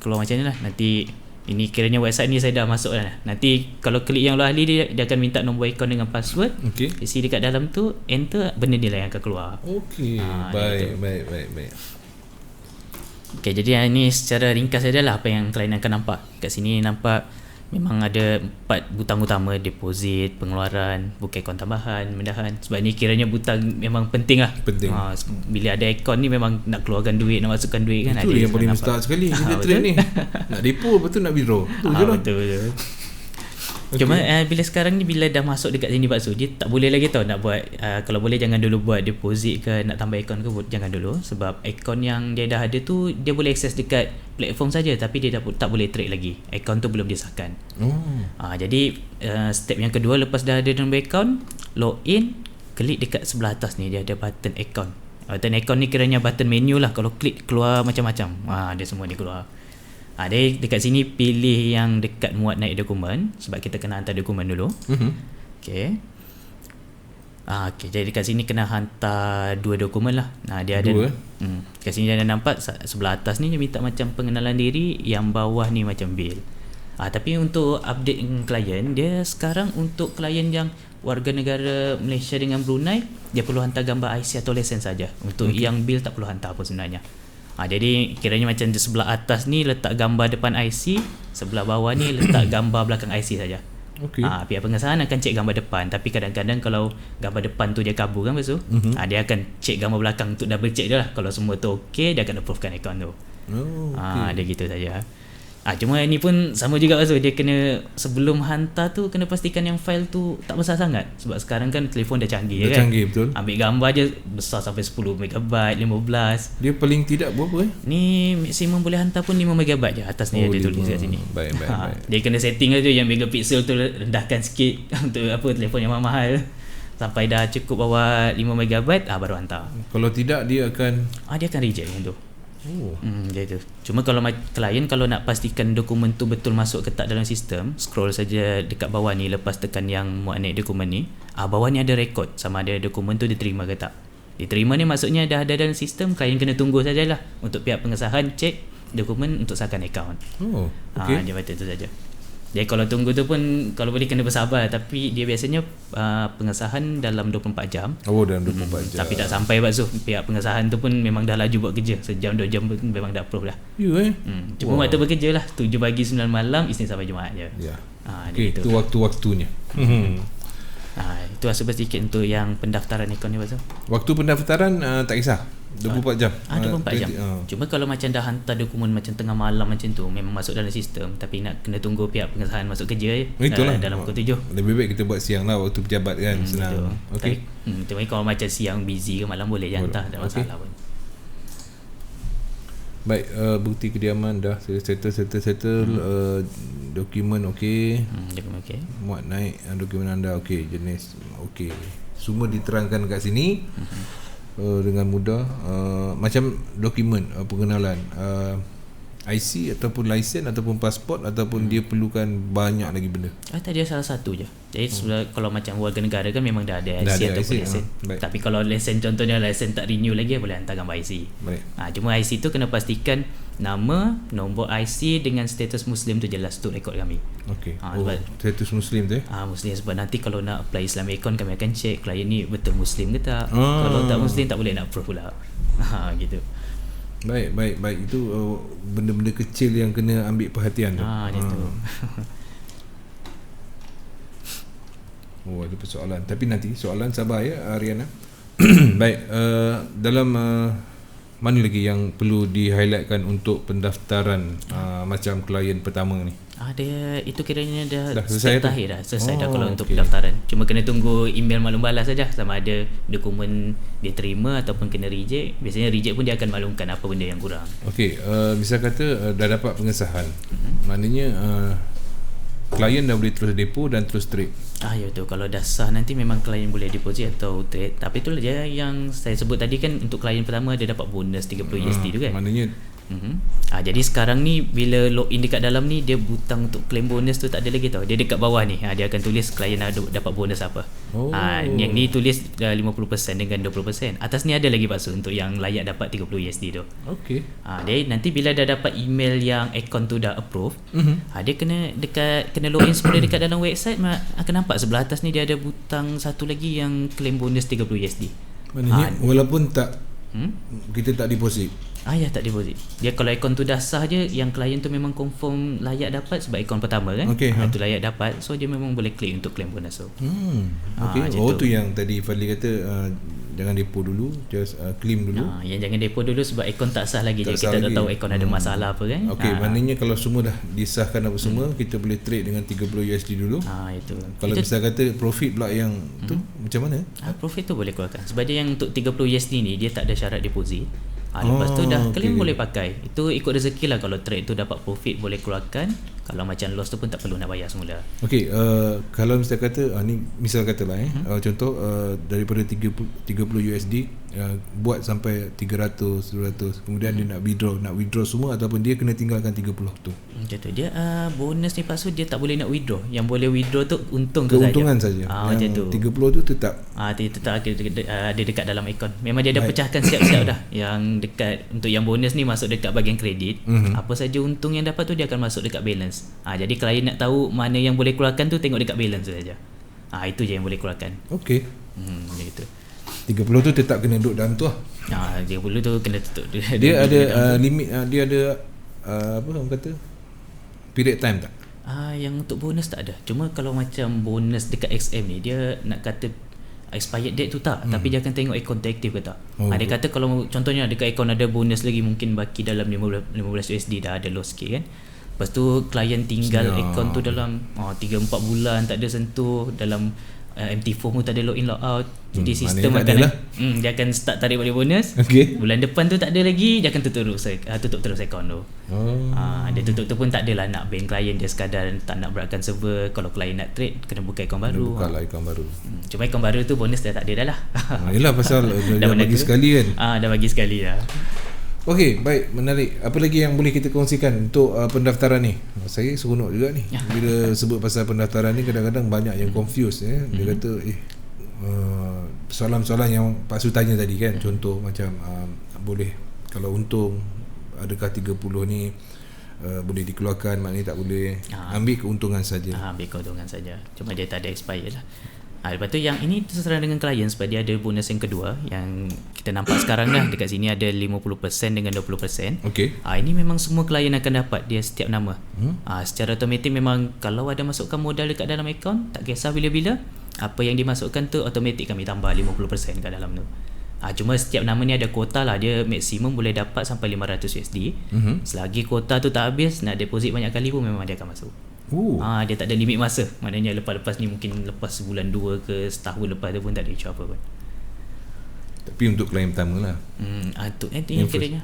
keluar macam ni lah. Nanti ini kiranya website ni saya dah masuk lah. Nanti kalau klik yang log ahli, dia akan minta nombor account dengan password. Isi dekat dalam tu, enter, benda ni lah yang akan keluar. Baik. Jadi ini secara ringkas saja lah apa yang klien akan nampak. Kat sini nampak memang ada 4 butang utama: deposit, pengeluaran, buka akaun tambahan, mendahan. Sebab ni kiranya butang memang penting lah. Bila ada akaun ni memang nak keluarkan duit, nak masukkan duit kan. Itu yang paling mustahil sekali kita trade ni. Nak depo, lepas tu nak withdraw. Betul. Cuma bila sekarang ni, bila dah masuk dekat sini Pak Su, dia tak boleh lagi tau nak buat. Kalau boleh jangan dulu buat deposit ke nak tambah akaun ke, jangan dulu. Sebab akaun yang dia dah ada tu, dia boleh akses dekat platform saja, tapi dia tak boleh trade lagi. Akaun tu belum disahkan. Jadi step yang kedua, lepas dah ada nombor akaun, login, klik dekat sebelah atas ni, dia ada button account. Button icon ni kiranya button menu lah. Kalau klik keluar macam-macam. Dia semua ni keluar. Dia dekat sini pilih yang dekat muat naik dokumen, sebab kita kena hantar dokumen dulu. Okay. Okay, jadi dekat sini kena hantar 2 dokumen lah. Dia ada kat sini ada nampak sebelah atas ni dia minta macam pengenalan diri, yang bawah ni macam bil. Tapi untuk update klien, dia sekarang untuk klien yang warga negara Malaysia dengan Brunei, dia perlu hantar gambar IC atau lesen saja. Untuk yang bil tak perlu hantar pun sebenarnya. Jadi kiranya macam di sebelah atas ni letak gambar depan IC, sebelah bawah ni letak gambar belakang IC saja. Pihak pengesahan akan cek gambar depan, tapi kadang-kadang kalau gambar depan tu dia kabur kan lepas tu, dia akan cek gambar belakang untuk double check dia lah. Kalau semua tu okey, dia akan approvekan akaun tu. Dia gitu saja. Cuma ni pun sama juga Azul, dia kena sebelum hantar tu kena pastikan yang file tu tak besar sangat, sebab sekarang kan telefon dah canggih kan. Canggih betul. Ambil gambar je besar sampai 10 MB, 15. Dia paling tidak berapa Ni maksimum boleh hantar pun 5 MB je. Atas ni ada tulis kat sini. Baik. Dia kena setting tu yang megapixel tu rendahkan sikit untuk telefon yang mahal. Sampai dah cukup bawah 5 MB baru hantar. Kalau tidak dia akan dia akan reject yang tu. Dia tu. Cuma kalau klien kalau nak pastikan dokumen tu betul masuk ke tak dalam sistem, scroll saja dekat bawah ni, lepas tekan yang muat naik dokumen ni, bawah ni ada rekod sama ada dokumen tu diterima ke tak. Diterima ni maksudnya dah ada dalam sistem, klien kena tunggu sajalah untuk pihak pengesahan cek dokumen untuk sahkan akaun. Dia baca tu saja. Jadi kalau tunggu tu pun kalau boleh kena bersabar, tapi dia biasanya pengesahan dalam 24 jam. Dalam 24 jam. Tapi tak sampai Pak Zul. Pihak pengesahan tu pun memang dah laju buat kerja. Sejam 2 jam pun memang dah approve dah. Cuma waktu bekerja lah 7 pagi 9 malam, Isnin sampai Jumaat je. Itu waktu-waktunya. Itu asal sedikit untuk yang pendaftaran akaun ni Pak Zul. Waktu pendaftaran tak kisah 24 jam. 24 jam. Cuma kalau macam dah hantar dokumen macam tengah malam macam tu, memang masuk dalam sistem, tapi nak kena tunggu pihak pengesahan masuk kerja dalam pukul 7. Lebih baik kita buat siang lah, waktu pejabat kan, senang. Okey. Tapi kalau macam siang busy ke malam boleh je hantar, tak masalah pun. Baik, bukti kediaman dah settle. Dokumen okey. Dokumen okey. Muat naik dokumen anda okey, jenis okey. Semua diterangkan kat sini. Dengan mudah, macam dokumen pengenalan, IC ataupun lesen ataupun pasport, ataupun dia perlukan banyak lagi benda. Tak, dia salah satu je. Jadi kalau macam warga negara kan memang dah ada IC ataupun lesen. Tapi kalau lesen, contohnya lesen tak renew lagi, boleh hantar gambar IC. Cuma IC tu kena pastikan nama, nombor IC dengan status Muslim tu jelas tu rekod kami. Status Muslim tu Muslim, sebab nanti kalau nak apply Islamic account, kami akan check klien ni betul Muslim ke tak. Kalau tak Muslim tak boleh nak approve pula. Gitu. Baik. Itu benda-benda kecil yang kena ambil perhatian tu. Itu. Ada persoalan. Tapi nanti soalan, sabar ya Ariana. Baik, dalam mana lagi yang perlu di-highlightkan untuk pendaftaran macam klien pertama ni? Dia itu kiranya dah selesai selesai dah kalau untuk pendaftaran. Cuma kena tunggu email maklum balas saja sama ada dokumen diterima ataupun kena reject. Biasanya reject pun dia akan maklumkan apa benda yang kurang. Bisa kata dah dapat pengesahan. Maknanya klien dah boleh terus depo dan terus trade. Ya betul. Kalau dah sah nanti memang klien boleh deposit atau trade. Tapi itulah dia yang saya sebut tadi kan, untuk klien pertama dia dapat bonus 30 USD tu kan. Maknanya jadi sekarang ni bila login dekat dalam ni, dia butang untuk claim bonus tu tak ada lagi tau. Dia dekat bawah ni, dia akan tulis klien dapat bonus apa. Yang ni tulis 50% dengan 20%. Atas ni ada lagi Pak Su untuk yang layak dapat 30 USD tu. Dia nanti bila dah dapat email yang akaun tu dah approve, dia kena login semula dekat dalam website, akan nampak sebelah atas ni dia ada butang satu lagi yang claim bonus 30 USD. Maknanya walaupun tak kita tak deposit. Tak deposit. Dia kalau akaun tu dah sah je, yang klien tu memang confirm layak dapat sebab akaun pertama kan. Tu layak dapat, so dia memang boleh klik untuk claim bonus tu. Tu yang tadi Fadli kata jangan depo dulu, just claim dulu. Yang jangan depo dulu sebab akaun tak sah lagi. Kita tak tahu akaun ada masalah apa kan. Maknanya kalau semua dah disahkan apa semua, kita boleh trade dengan 30 USD dulu. Itu. Kalau misal kata profit pula yang tu macam mana? Profit tu boleh keluarkan. Sebab dia yang untuk 30 USD ni dia tak ada syarat deposit. Lepas tu dah claim boleh pakai. Itu ikut rezeki lah. Kalau trade tu dapat profit boleh keluarkan, Kalau macam loss tu pun tak perlu nak bayar semula. Okey, kalau misal kata ni misal katalah contoh daripada 30 USD buat sampai 300 200, kemudian dia nak withdraw semua ataupun dia kena tinggalkan 30 tu. Macam tu. Dia bonus ni pasal dia tak boleh nak withdraw. Yang boleh withdraw tu keuntungan saja. Macam tu. 30 tu tetap dia tetap ada dekat dalam akaun. Memang dia dah pecahkan siap-siap dah. Yang dekat untuk yang bonus ni masuk dekat bahagian kredit. Apa saja untung yang dapat tu dia akan masuk dekat balance. Jadi klien nak tahu mana yang boleh keluarkan tu, tengok dekat balance saja. Itu je yang boleh keluarkan. Okey. Gitu. 30 tu tetap kena duduk dalam tu lah. 30 tu kena tutup. Dia ada limit, dia ada apa orang kata, period time tak? Yang untuk bonus tak ada. Cuma kalau macam bonus dekat XM ni, dia nak kata expired date tu tak, tapi dia akan tengok akaun tu aktif ke tak. Dia kata kalau contohnya dekat akaun ada bonus lagi, mungkin baki dalam 15 USD, dah ada loss sikit kan. Lepas tu klien tinggal akaun tu dalam 3-4 bulan tak ada sentuh, dalam MT4 pun tak ada login log out. Jadi sistem akan dia akan start tarik balik bonus. Bulan depan tu tak ada lagi, dia akan tutup terus akaun tu. Dia tutup tu pun tak adalah nak ban klien, dia sekadar tak nak beratkan server. Kalau klien nak trade kena buka akaun baru. Bukalah akaun baru. Cuma akaun baru tu bonus dah tak ada dah lah. Yelah pasal dah bagi sekali kan. Dah bagi sekali dah. Okey, baik, menarik. Apa lagi yang boleh kita kongsikan untuk pendaftaran ni? Saya seronok juga ni. Bila sebut pasal pendaftaran ni, kadang-kadang banyak yang confused. Dia kata, soalan-soalan yang Pak Su tanya tadi kan. Contoh macam, boleh, kalau untung, adakah 30 ni boleh dikeluarkan, maknanya tak boleh. Ambil keuntungan saja. Ambil keuntungan saja. Cuma dia tak ada expired lah. Lepas tu yang ini terserah dengan klien sebab dia ada bonus yang kedua yang kita nampak sekarang dah. Dekat sini ada 50% dengan 20%. Ini memang semua klien akan dapat dia setiap nama. Secara automatik memang kalau ada masukkan modal dekat dalam akaun, tak kisah bila-bila, apa yang dimasukkan tu automatik kami tambah 50% kat dalam tu. Cuma setiap nama ni ada kuota lah. Dia maksimum boleh dapat sampai 500 USD. Selagi kuota tu tak habis, nak deposit banyak kali pun memang dia akan masuk. Dia tak ada limit masa. Maknanya lepas-lepas ni, mungkin lepas sebulan 2 ke setahun lepas tu pun tak ada isu apa pun. Tapi untuk klien pertama lah. Untuk ini kiranya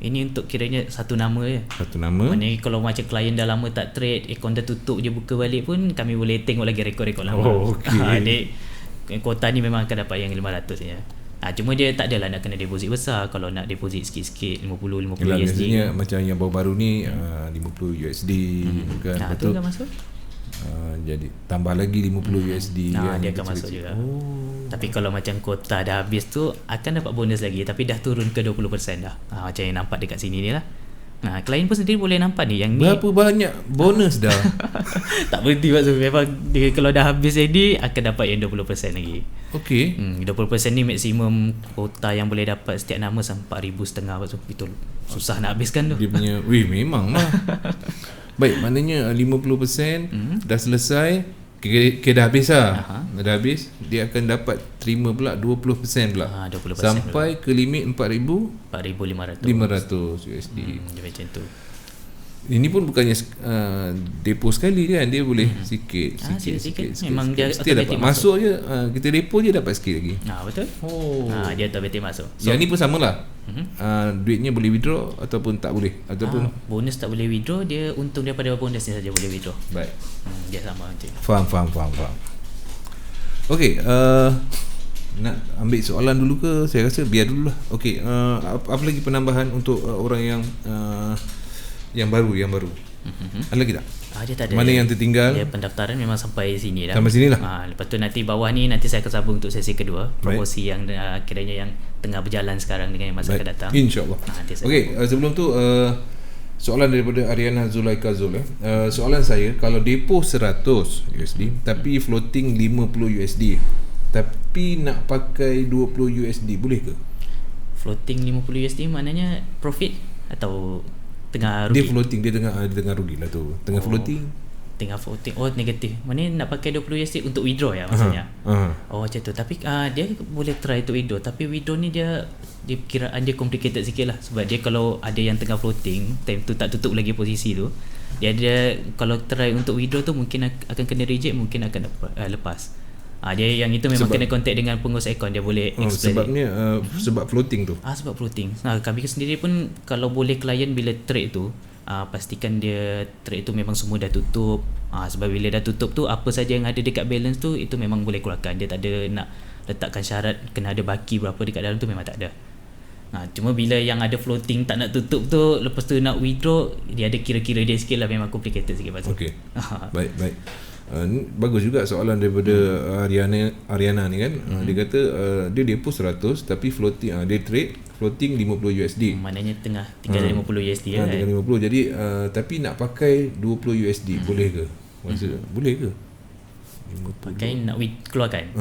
ini untuk kiranya satu nama je. Satu nama. Maknanya kalau macam klien dah lama tak trade, akaun dah tutup je, buka balik pun kami boleh tengok lagi rekod-rekod lama. Kuota ni memang akan dapat yang 500 je. Cuma dia tak adalah nak kena deposit besar. Kalau nak deposit sikit-sikit 50 Yalah, USD. Biasanya macam yang baru-baru ni 50 USD kan. Betul kan masuk? Jadi tambah lagi 50 USD kan, dia akan masuk juga. Tapi kalau macam kuota dah habis tu akan dapat bonus lagi, tapi dah turun ke 20% dah. Macam yang nampak dekat sini ni lah. Klien pun sendiri boleh nampak ni yang berapa ni banyak bonus dah. Tak berhenti maksud memang dia, kalau dah habis ini akan dapat yang 20% lagi. 20% ni maksimum kuota yang boleh dapat setiap nama sampai 4,500 tu. Betul. Susah nak habiskan tu. Dia punya memang lah. Baik, maknanya 50% dah selesai, kira dah habis lah. Dah habis, dia akan dapat terima pula 20% pula. 20% sampai ke limit 4,500 USD. Dia macam tu. Ini pun bukannya depo sekali kan, dia boleh sikit. Memang dia dapat masuk je, kita depo je dapat sikit lagi. Betul. Dia automatic masuk. Yang ni pun samalah. Duitnya boleh withdraw ataupun tak boleh, ataupun bonus tak boleh withdraw, dia untung daripada bonus ni saja boleh withdraw. Baik. Dia sama macam. Faham. Okey, nak ambil soalan dulu ke? Saya rasa biar dululah. Okey, apa lagi penambahan untuk orang yang baru? Ada lagi tak? Dia tak ada. Mana yang tertinggal? Dia pendaftaran memang sampai sini dah. Sampai sini lah. Lepas tu nanti bawah ni nanti saya akan sambung untuk sesi kedua, promosi yang kiranya yang tengah berjalan sekarang dengan yang masa akan datang. InsyaAllah. Okey, sebelum tu soalan daripada Ariana Zulaika Zul. Soalan saya, kalau depo 100 USD tapi floating 50 USD, tapi nak pakai 20 USD, boleh ke? Floating 50 USD maknanya profit atau tengah rugi? Dia floating, dia tengah rugi lah tu. Tengah floating. Negatif. Maknanya nak pakai 20 USD untuk withdraw ya maksudnya. Macam tu. Tapi dia boleh try untuk withdraw, tapi withdraw ni dia kiraan dia complicated sikit lah. Sebab dia kalau ada yang tengah floating, time tu tak tutup lagi posisi tu, dia kalau try untuk withdraw tu mungkin akan kena reject, mungkin akan lepas. Dia yang itu memang kena contact dengan pengurus akaun, dia boleh explain. Sebabnya sebab floating tu. Sebab floating. Kami sendiri pun kalau boleh klien bila trade tu, pastikan dia track tu memang semua dah tutup. Sebab bila dah tutup tu, apa saja yang ada dekat balance tu itu memang boleh keluarkan. Dia tak ada nak letakkan syarat kena ada baki berapa dekat dalam tu, memang tak ada. Cuma bila yang ada floating tak nak tutup tu, lepas tu nak withdraw, dia ada kira-kira dia sikit lah, memang complicated sikit pasal. Okey. Baik. Ni bagus juga soalan daripada Ariana ni kan. Dia kata dia post 100 tapi floating, dia trade floating 50 USD. Maknanya tengah tinggal 50 USD kan. Tinggal 50. Jadi tapi nak pakai 20 USD boleh ke? Maksud boleh ke? 50. Pakai nak keluarkan.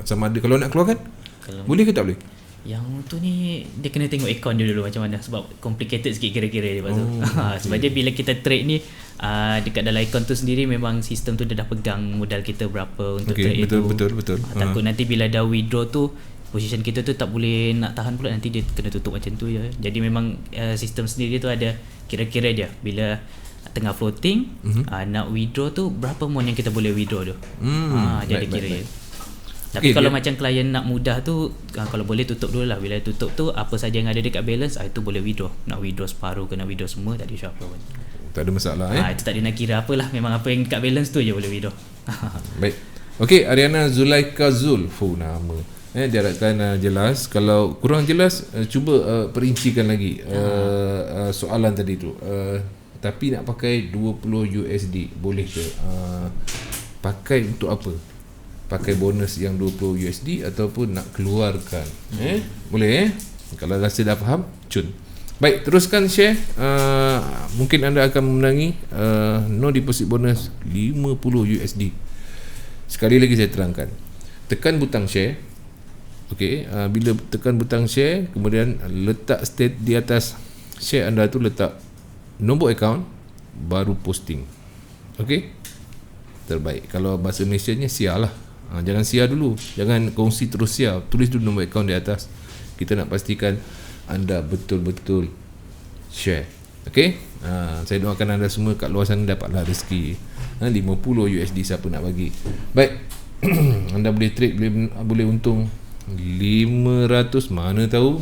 Sama ada kalau nak keluarkan? Kalau Boleh ke tak boleh? yang tu ni dia kena tengok account dia dulu macam mana, sebab complicated sikit kira-kira dia pasal. Sebab dia bila kita trade ni dekat dalam account tu sendiri memang sistem tu dia dah pegang modal kita berapa untuk trade itu. Betul. Takut nanti bila dah withdraw tu position kita tu tak boleh nak tahan pula, nanti dia kena tutup macam tu je. Jadi memang sistem sendiri tu ada kira-kira dia bila tengah floating, nak withdraw tu berapa mon yang kita boleh withdraw tu. Jadi kira. Tapi kalau macam klien nak mudah tu, kalau boleh tutup dulu lah. Bila tutup tu, apa saja yang ada dekat balance, itu boleh withdraw. Nak withdraw separuh ke nak withdraw semua, tak ada isu apa pun. Tak ada masalah Itu tak ada nak kira apalah, memang apa yang dekat balance tu je boleh withdraw. Baik. Okey, Ariana Zulaika Zul, nama. Diharapkan jelas. Kalau kurang jelas, cuba perincikan lagi soalan tadi tu. Tapi nak pakai 20 USD boleh ke? Pakai untuk apa? Pakai bonus yang 20 USD ataupun nak keluarkan? Boleh Kalau rasa dah faham, cun. Baik, teruskan share. Mungkin anda akan memenangi no deposit bonus 50 USD. Sekali lagi saya terangkan. Tekan butang share. Okey, bila tekan butang share, kemudian letak state di atas share anda tu, letak nombor akaun, baru posting. Okey? Terbaik. Kalau bahasa Malaysianya siar lah. Jangan siar dulu. Jangan kongsi terus siar. Tulis dulu nombor akaun di atas. Kita nak pastikan anda betul-betul share. Okey? Saya doakan anda semua kat luar sana dapatlah rezeki. 50 USD siapa nak bagi. Baik. Anda boleh trade, boleh untung 500, mana tahu,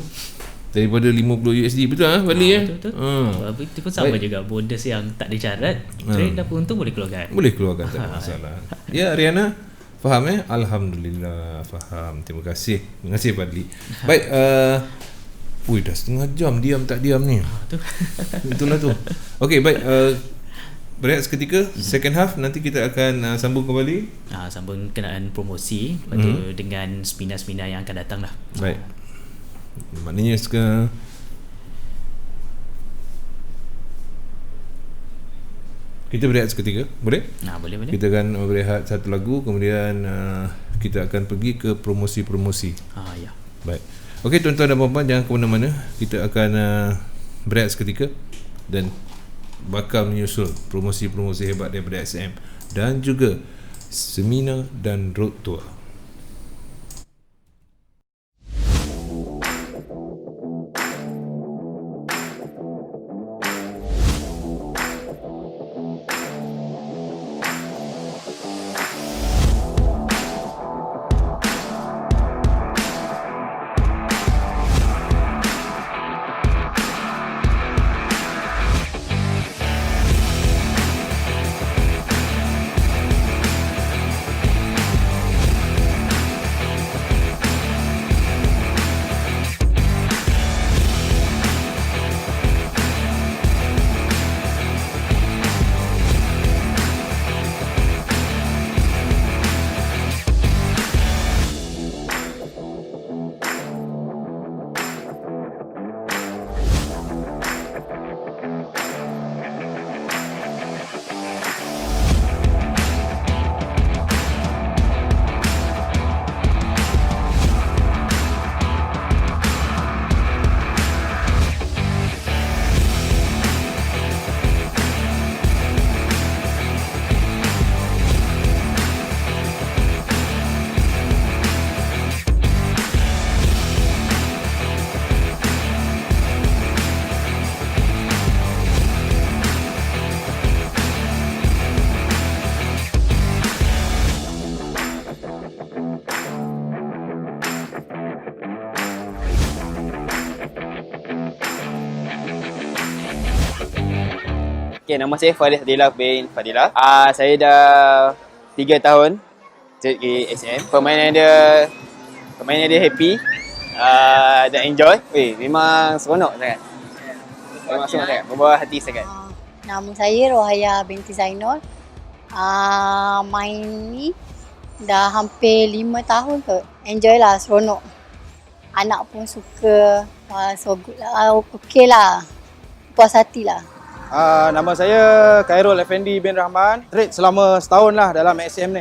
daripada 50 USD. Betul Bali Betul. Itu pun sama juga, bonus yang tak ada syarat. Trade dapat untung boleh keluarkan. Tak ada masalah. Ya, Ariana faham Alhamdulillah faham. Terima kasih Fadli. Baik, dah setengah jam diam tak diam ni. Itulah tu. Okey, baik, berehat seketika. Second half nanti kita akan sambung kembali. Sambung kenaan promosi lepas dengan seminar-seminar yang akan datang lah. Baik. Maknanya sekarang kita berehat seketika, boleh? Boleh. Kita akan berehat satu lagu, kemudian kita akan pergi ke promosi-promosi. Ya. Baik. Okey, tuan-tuan dan puan-puan, jangan ke mana-mana. Kita akan berehat seketika dan bakal menyusul promosi-promosi hebat daripada SM dan juga seminar dan road tour. Okay, nama saya Faris Adila bin Fadilah. Saya dah 3 tahun di SM. Permainan dia happy dan enjoy. Memang seronok sangat. Memang seronok sangat. Membawa hati sangat. Nama saya Rohaya binti Zainul. Main ni dah hampir 5 tahun kot. Enjoy lah, seronok. Anak pun suka. So good lah. Okay lah. Puas hati lah. Nama saya Khairul Effendi bin Rahman. Trade selama setahun lah dalam SM ni.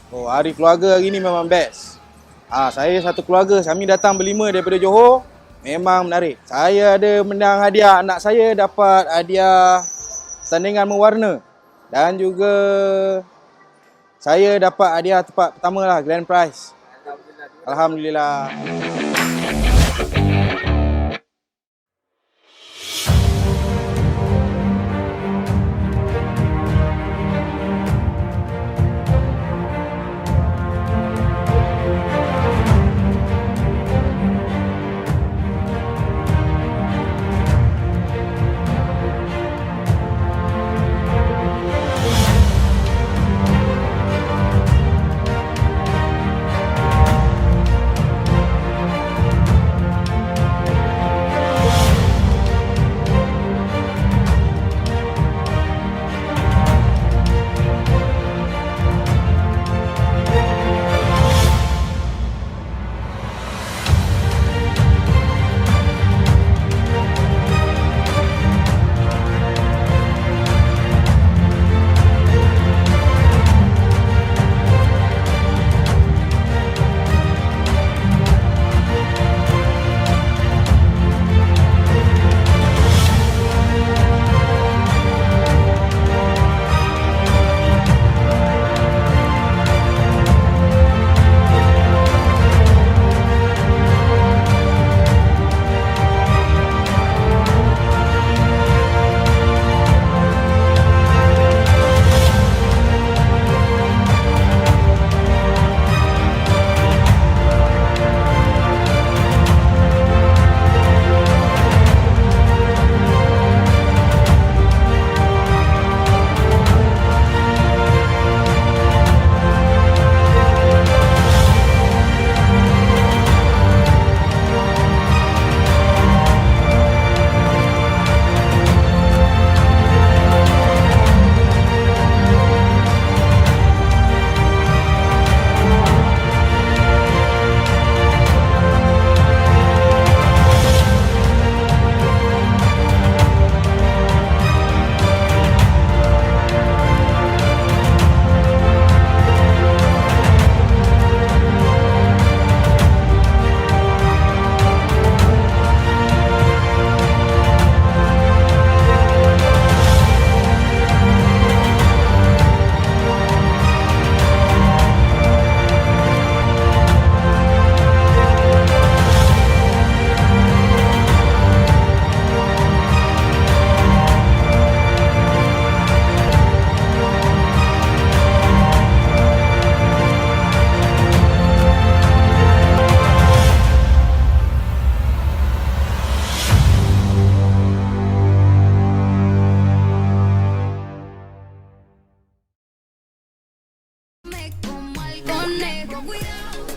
Hari keluarga hari ni memang best. Saya satu keluarga, kami datang berlima daripada Johor. Memang menarik. Saya ada menang hadiah, anak saya dapat hadiah pertandingan mewarna. Dan juga saya dapat hadiah tempat pertama lah, grand prize. Alhamdulillah.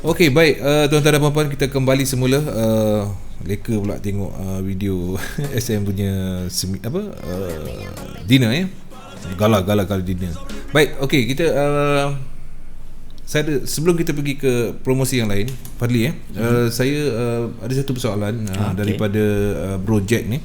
Okey, baik, tuan-tuan dan puan-puan, kita kembali semula. Leka pula tengok video SM punya dinner ya. Gala dinner. Baik, okey, kita sebelum kita pergi ke promosi yang lain, Fadli saya ada satu persoalan daripada Bro Jack ni.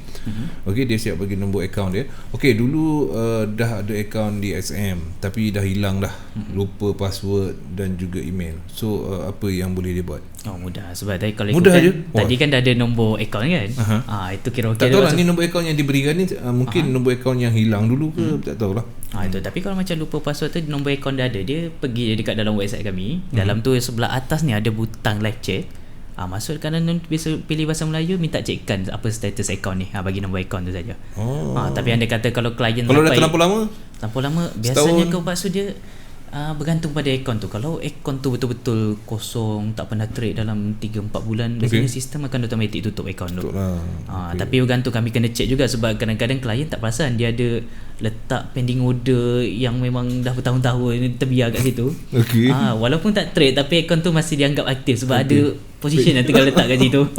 Okey, dia siap bagi nombor akaun dia. Okey, dulu dah ada akaun di SM tapi dah hilang dah. Lupa password dan juga email. So apa yang boleh dia buat? Mudah. Sebab tadi kalau mudah je. Tadi kan dah ada nombor akaun kan. Itu kira-kira tak tahu lah ni nombor akaun yang diberikan ni mungkin nombor akaun yang hilang dulu ke, tak tahulah. Itu. Tapi kalau macam lupa password tu, nombor akaun dah ada, dia pergi dekat dalam website kami. Dalam tu sebelah atas ni ada butang live chat. Masuk kanan biasa pilih bahasa Melayu, minta cekkan apa status akaun ni. Bagi nombor akaun tu saja. Tapi anda kata kalau klien kalau dah terlampau lama biasanya kau password dia Bergantung pada aircon tu. Kalau aircon tu betul-betul kosong, tak pernah trade dalam 3-4 bulan, biasanya sistem akan automatic tutup aircon tu. Tapi bergantung, kami kena check juga sebab kadang-kadang klien tak perasan dia ada letak pending order yang memang dah bertahun-tahun terbiar kat situ. Walaupun tak trade tapi aircon tu masih dianggap aktif sebab ada position yang tinggal letak kat situ.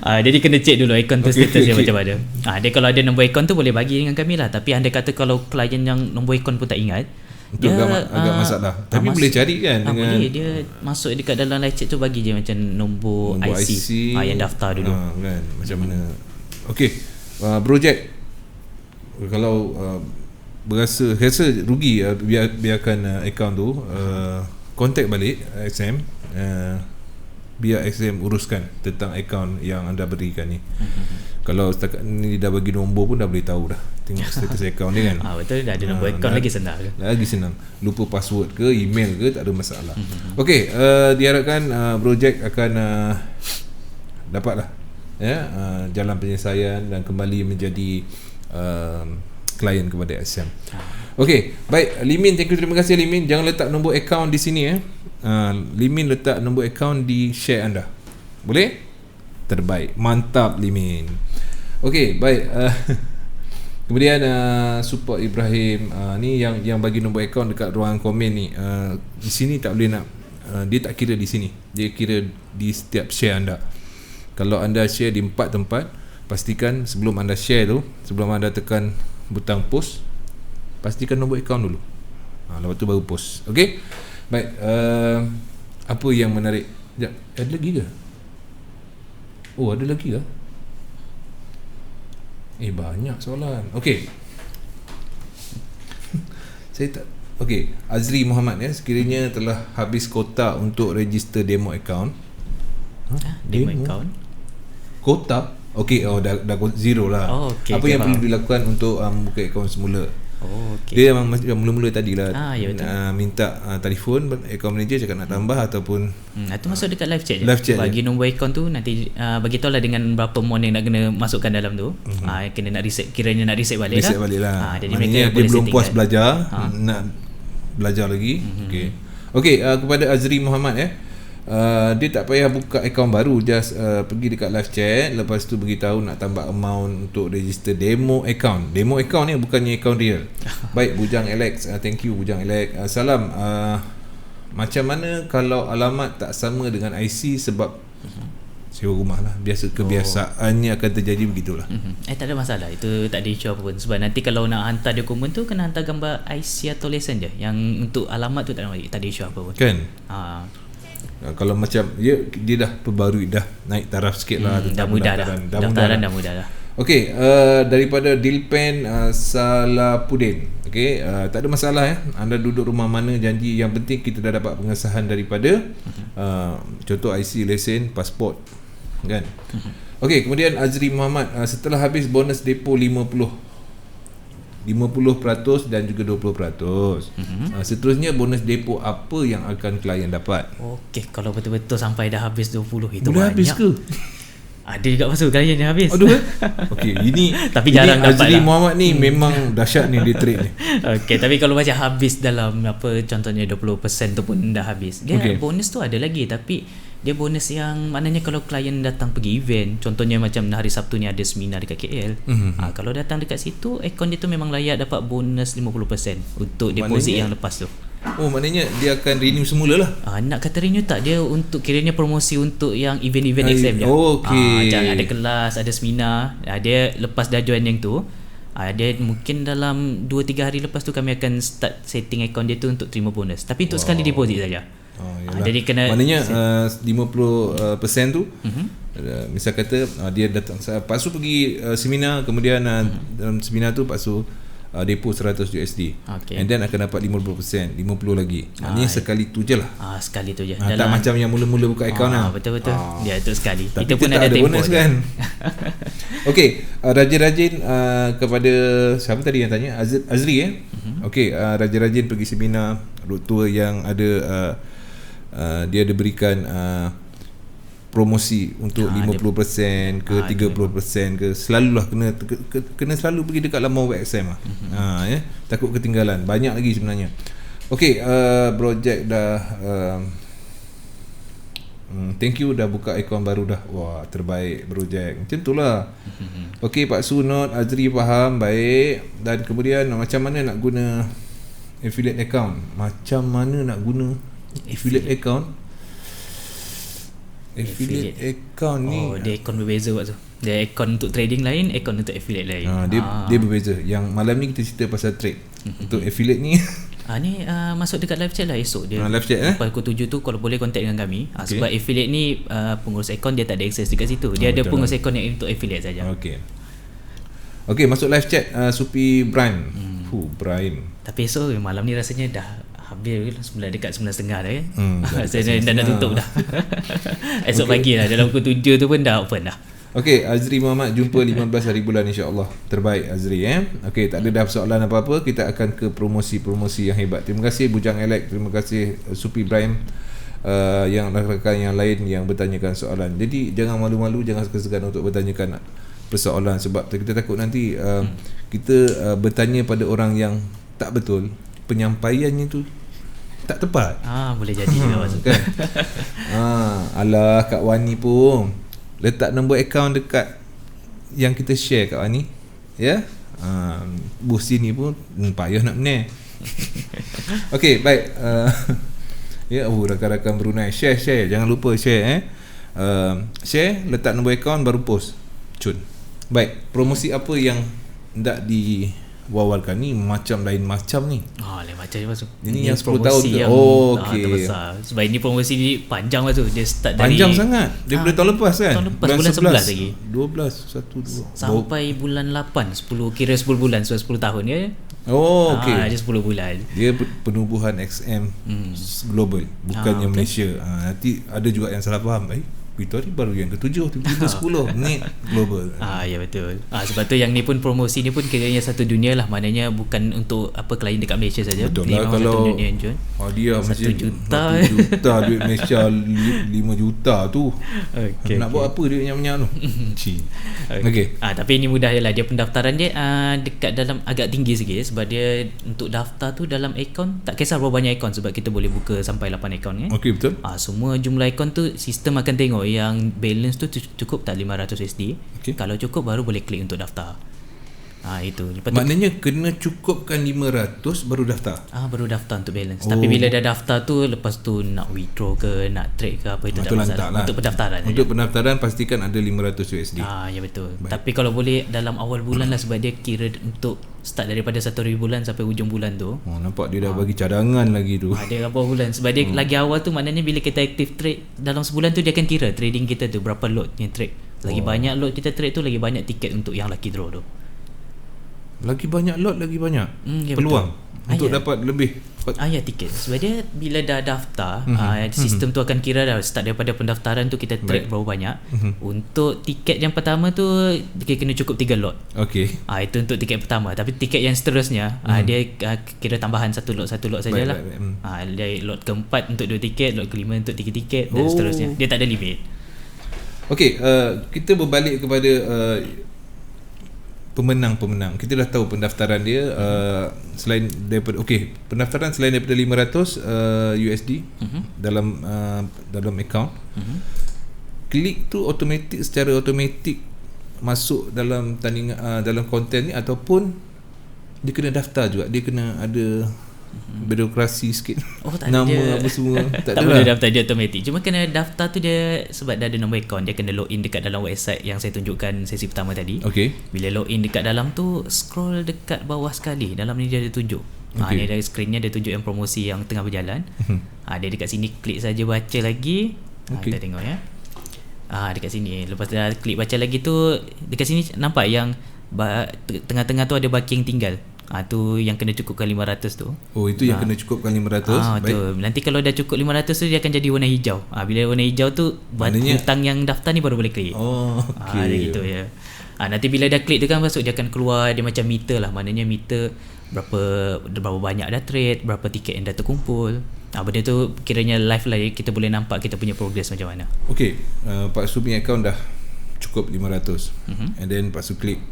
Jadi kena check dulu aircon tu status dia macam mana. Dia kalau ada nombor aircon tu boleh bagi dengan kami lah. Tapi anda kata kalau klien yang nombor aircon pun tak ingat, itu agak masalah. Tapi boleh cari kan dengan boleh, dia masuk dekat dalam live chat tu bagi je macam nombor IC, yang daftar dulu. Kan macam mana. Okey, Bro Jack, kalau rasa rugi, biarkan akaun tu, contact balik XM, biar XM uruskan tentang akaun yang anda berikan ni. Kalau setakat ni dah bagi nombor pun dah boleh tahu dah, tengok status akaun dia kan. Betul, dah ada nombor akaun, lagi senang. Lagi senang. Lupa password ke email ke tak ada masalah. Okey, diharapkan Bro Jack akan dapatlah jalan penyelesaian dan kembali menjadi klien kepada XM. Okey, baik Limin, terima kasih Limin. Jangan letak nombor akaun di sini Limin letak nombor akaun di share anda. Boleh? Terbaik. Mantap Limin. Okey, baik. Kemudian support Ibrahim ni yang bagi nombor akaun dekat ruangan komen ni. Di sini tak boleh nak, dia tak kira di sini. Dia kira di setiap share anda. Kalau anda share di 4 tempat, pastikan sebelum anda share tu, sebelum anda tekan butang post, pastikan nombor akaun dulu. Lepas tu baru post. Okey. Baik, apa yang menarik? Sekejap, ada lagi ke? Ada lagi ke? Banyak soalan. Okey. Saya tak. Okey, Azri Muhammad sekiranya telah habis kota untuk register demo account. Demo account? Kota? Okey, dah zero lah. Apa yang perlu dilakukan untuk buka akaun semula? Dia memang mula-mula tadilah minta telefon account manager cakap nak tambah ataupun itu masuk dekat live chat je. Bagi nombor account tu nanti bagi tahu lah dengan berapa mon yang nak kena masukkan dalam tu. Kena nak reset, kiranya nak reset balik lah. Jadi maknanya dia belum puas belajar, nak belajar lagi. Okey, kepada Azri Muhammad dia tak payah buka akaun baru, just pergi dekat live chat, lepas tu beritahu nak tambah amount untuk register demo account. Demo account ni bukannya account real. Baik Bujang Alex, thank you Bujang Alex. Salam, macam mana kalau alamat tak sama dengan IC sebab sewa rumah lah, biasa kebiasaannya akan terjadi begitulah. Tak ada masalah, itu tak ada isu apa pun. Sebab nanti kalau nak hantar dokumen tu kena hantar gambar IC atau lesen je. Yang untuk alamat tu tak ada isu apa pun kan. Kalau macam dia dah perbarui, dah naik taraf sikit lah, dah mudah dah. Okey, daripada Dilpen Salapudin. Okey, tak ada masalah anda duduk rumah mana, janji yang penting kita dah dapat pengesahan daripada contoh IC, lesen, pasport kan. Okey, kemudian Azri Muhammad, setelah habis bonus depo 50% dan juga 20%. Seterusnya bonus depo apa yang akan klien dapat? Okey, kalau betul-betul sampai dah habis 20 itu boleh banyak. Habis ke? Ada juga masuk klien yang habis. Okey, ini tapi jarang dapat. Azri Muhammad ni memang dahsyat ni dia trade ni. Okey, tapi kalau macam habis dalam contohnya 20% tu pun dah habis. Dia bonus tu ada lagi, tapi dia bonus yang maknanya kalau klien datang pergi event, contohnya macam hari Sabtu ni ada seminar dekat KL. Kalau datang dekat situ, akaun dia tu memang layak dapat bonus 50% untuk deposit yang lepas tu. Maknanya dia akan renew semula lah. Nak kata renew tak, dia untuk kiranya promosi untuk yang event-event XM je. Macam ada kelas, ada seminar, dia lepas dah join yang tu, dia mungkin dalam 2-3 hari lepas tu kami akan start setting akaun dia tu untuk terima bonus. Tapi untuk sekali deposit saja. Jadi kena, maknanya 50% tu misal kata dia datang lepas tu pergi seminar, kemudian dalam seminar tu lepas tu depo $100 and then akan dapat 50% 50 lagi. Maknanya sekali tu je lah. Sekali tu je. Tak macam yang mula-mula buka akaun lah. Betul-betul. Dia tu sekali. Tapi itu pun ada bonus kan. Okey, rajin-rajin kepada siapa tadi yang tanya? Azri Okey, rajin-rajin pergi seminar, road tour yang ada dia ada berikan promosi untuk 50% ke 30% ke, selalulah kena selalu pergi dekat laman web XM lah. Takut ketinggalan. Banyak lagi sebenarnya. Okay, projek dah thank you dah buka akaun baru dah. Wah, terbaik projek. Macam itulah. Okay, Pak Sunot, Azri faham, baik. Dan kemudian macam mana nak guna affiliate account? Macam mana nak guna affiliate account? Affiliate account ni dia akaun berbeza waktu tu. Dia akaun untuk trading lain, akaun untuk affiliate lain. Dia berbeza. Yang malam ni kita cerita pasal trade. Untuk affiliate ni ni masuk dekat live chat lah esok dia. Live chat lepas pukul 7 tu kalau boleh contact dengan kami. Sebab affiliate ni pengurus akaun dia tak ada akses dekat situ. Dia ada pengurus akaun yang untuk affiliate saja. Okey, masuk live chat Supi Brian. Brian. Tapi esok malam ni rasanya dah habis dekat 9.30 dah kan. Saya dah tutup dah. Esok pagi lah dalam pukul 7 tu pun dah open dah. Okey, Azri Muhammad, jumpa 15 hari bulan insya-Allah. Terbaik Azri Okey, tak ada dah persoalan apa-apa, kita akan ke promosi-promosi yang hebat. Terima kasih Bujang Elek, terima kasih Supi Ibrahim, yang rakan-rakan yang lain yang bertanyakan soalan. Jadi jangan malu-malu, jangan segan-segan untuk bertanyakan persoalan sebab kita takut nanti kita bertanya pada orang yang tak betul, penyampaiannya tu tak tepat. Boleh jadi juga kan. Alah Kak Wani pun letak nombor akaun dekat yang kita share kat Wani. Ya. Bos sini pun payah nak menang. Okey, baik. Ya, rakan-rakan Brunei share jangan lupa share share, letak nombor akaun baru post. Cun. Baik, promosi apa yang hendak diwawalkan ni macam lain macam ni. Lain macam ni masuk. Ini yang 10 tahun ke? Okey. Terbesar. Sebab ini promosi ni panjang lah tu. Dia start panjang sangat. Daripada tahun lepas kan? Tahun lepas bulan 11 lagi. 12, 1, 2. Sampai bulan 8, 10 kira 10 bulan, so 10 tahun ya. Okey. Dia 10 bulan. Dia penubuhan XM global, bukannya Malaysia. Nanti ada juga yang salah faham. Victoria baru yang ke-7, tiba-tiba 10 ni global. Ya betul. Sebab tu yang ni pun promosi ni pun kiranya satu dunia lah. Maknanya bukan untuk klien dekat Malaysia saja. Betul ni lah, kalau satu dunia John. Dia 1 juta. 1 juta duit Malaysia 5 juta tu. Nak buat apa duit yang banyak tu? Okey. Tapi ini mudah je lah. Dia pendaftaran dia dekat dalam agak tinggi sikit. Sebab dia untuk daftar tu dalam akaun, tak kisah berapa banyak akaun, sebab kita boleh buka sampai 8 akaun kan. Okey, betul. Semua jumlah akaun tu sistem akan tengok yang balance tu cukup tak 500 USD. Kalau cukup baru boleh klik untuk daftar. Itu. Maknanya kena cukupkan 500 baru daftar. Baru daftar untuk balance. Tapi bila dah daftar tu, lepas tu nak withdraw ke, nak trade ke apa, itu tak masalah. Untuk pendaftaran. Untuk pendaftaran pastikan ada 500 USD. Ya betul. Baik. Tapi kalau boleh dalam awal bulan lah, sebab dia kira untuk start daripada 1,000 bulan sampai hujung bulan tu. Nampak dia dah bagi cadangan lagi tu. Dia berapa bulan. Sebab dia lagi awal tu, maknanya bila kita aktif trade dalam sebulan tu, dia akan kira trading kita tu berapa lot yang trade. Lagi banyak lot kita trade tu, lagi banyak tiket untuk yang lucky draw tu. Lagi banyak lot, lagi banyak peluang untuk dapat lebih. Tiket. Sebab dia bila dah daftar, sistem tu akan kira dah start daripada pendaftaran tu kita trade berapa banyak. Untuk tiket yang pertama tu dia kena cukup 3 lot. Okey. Itu untuk tiket pertama. Tapi tiket yang seterusnya dia kira tambahan satu lot sajalah. Dia lot keempat untuk 2 tiket, lot kelima untuk 3 tiket dan seterusnya. Dia tak ada limit. Okey, kita berbalik kepada pemenang-pemenang. Kita dah tahu pendaftaran dia selain daripada pendaftaran selain daripada 500 USD dalam akaun. Klik tu secara automatik masuk dalam tandingan dalam konten ni, ataupun dia kena daftar juga. Dia kena ada birokrasi sikit. Tak nama ada. Apa semua tak boleh daftar dia automatik. Cuma kena daftar tu dia sebab dah ada nombor akaun, dia kena login dekat dalam website yang saya tunjukkan sesi pertama tadi. Bila login dekat dalam tu, scroll dekat bawah sekali, dalam ni dia ada tunjuk. Ni dari screen-nya dia tunjuk yang promosi yang tengah berjalan. Dia dekat sini, klik saja baca lagi. Kita tengok ya. Dekat sini. Lepas dah klik baca lagi tu, dekat sini nampak yang tengah-tengah tu ada baki yang tinggal. Tu yang kena cukupkan 500 tu. Itu yang kena cukupkan 500. Betul. Nanti kalau dah cukup 500 tu, dia akan jadi warna hijau. Bila warna hijau tu, hutang yang daftar ni baru boleh klik. Dia gitu ya. Nanti bila dah klik tu kan, masuk dia akan keluar dia macam meter lah. Maknanya meter berapa banyak dah trade, berapa tiket yang dah terkumpul. Benda tu kiranya live lah, kita boleh nampak kita punya progress macam mana. Pak Su punya account dah cukup 500. And then Pak Su klik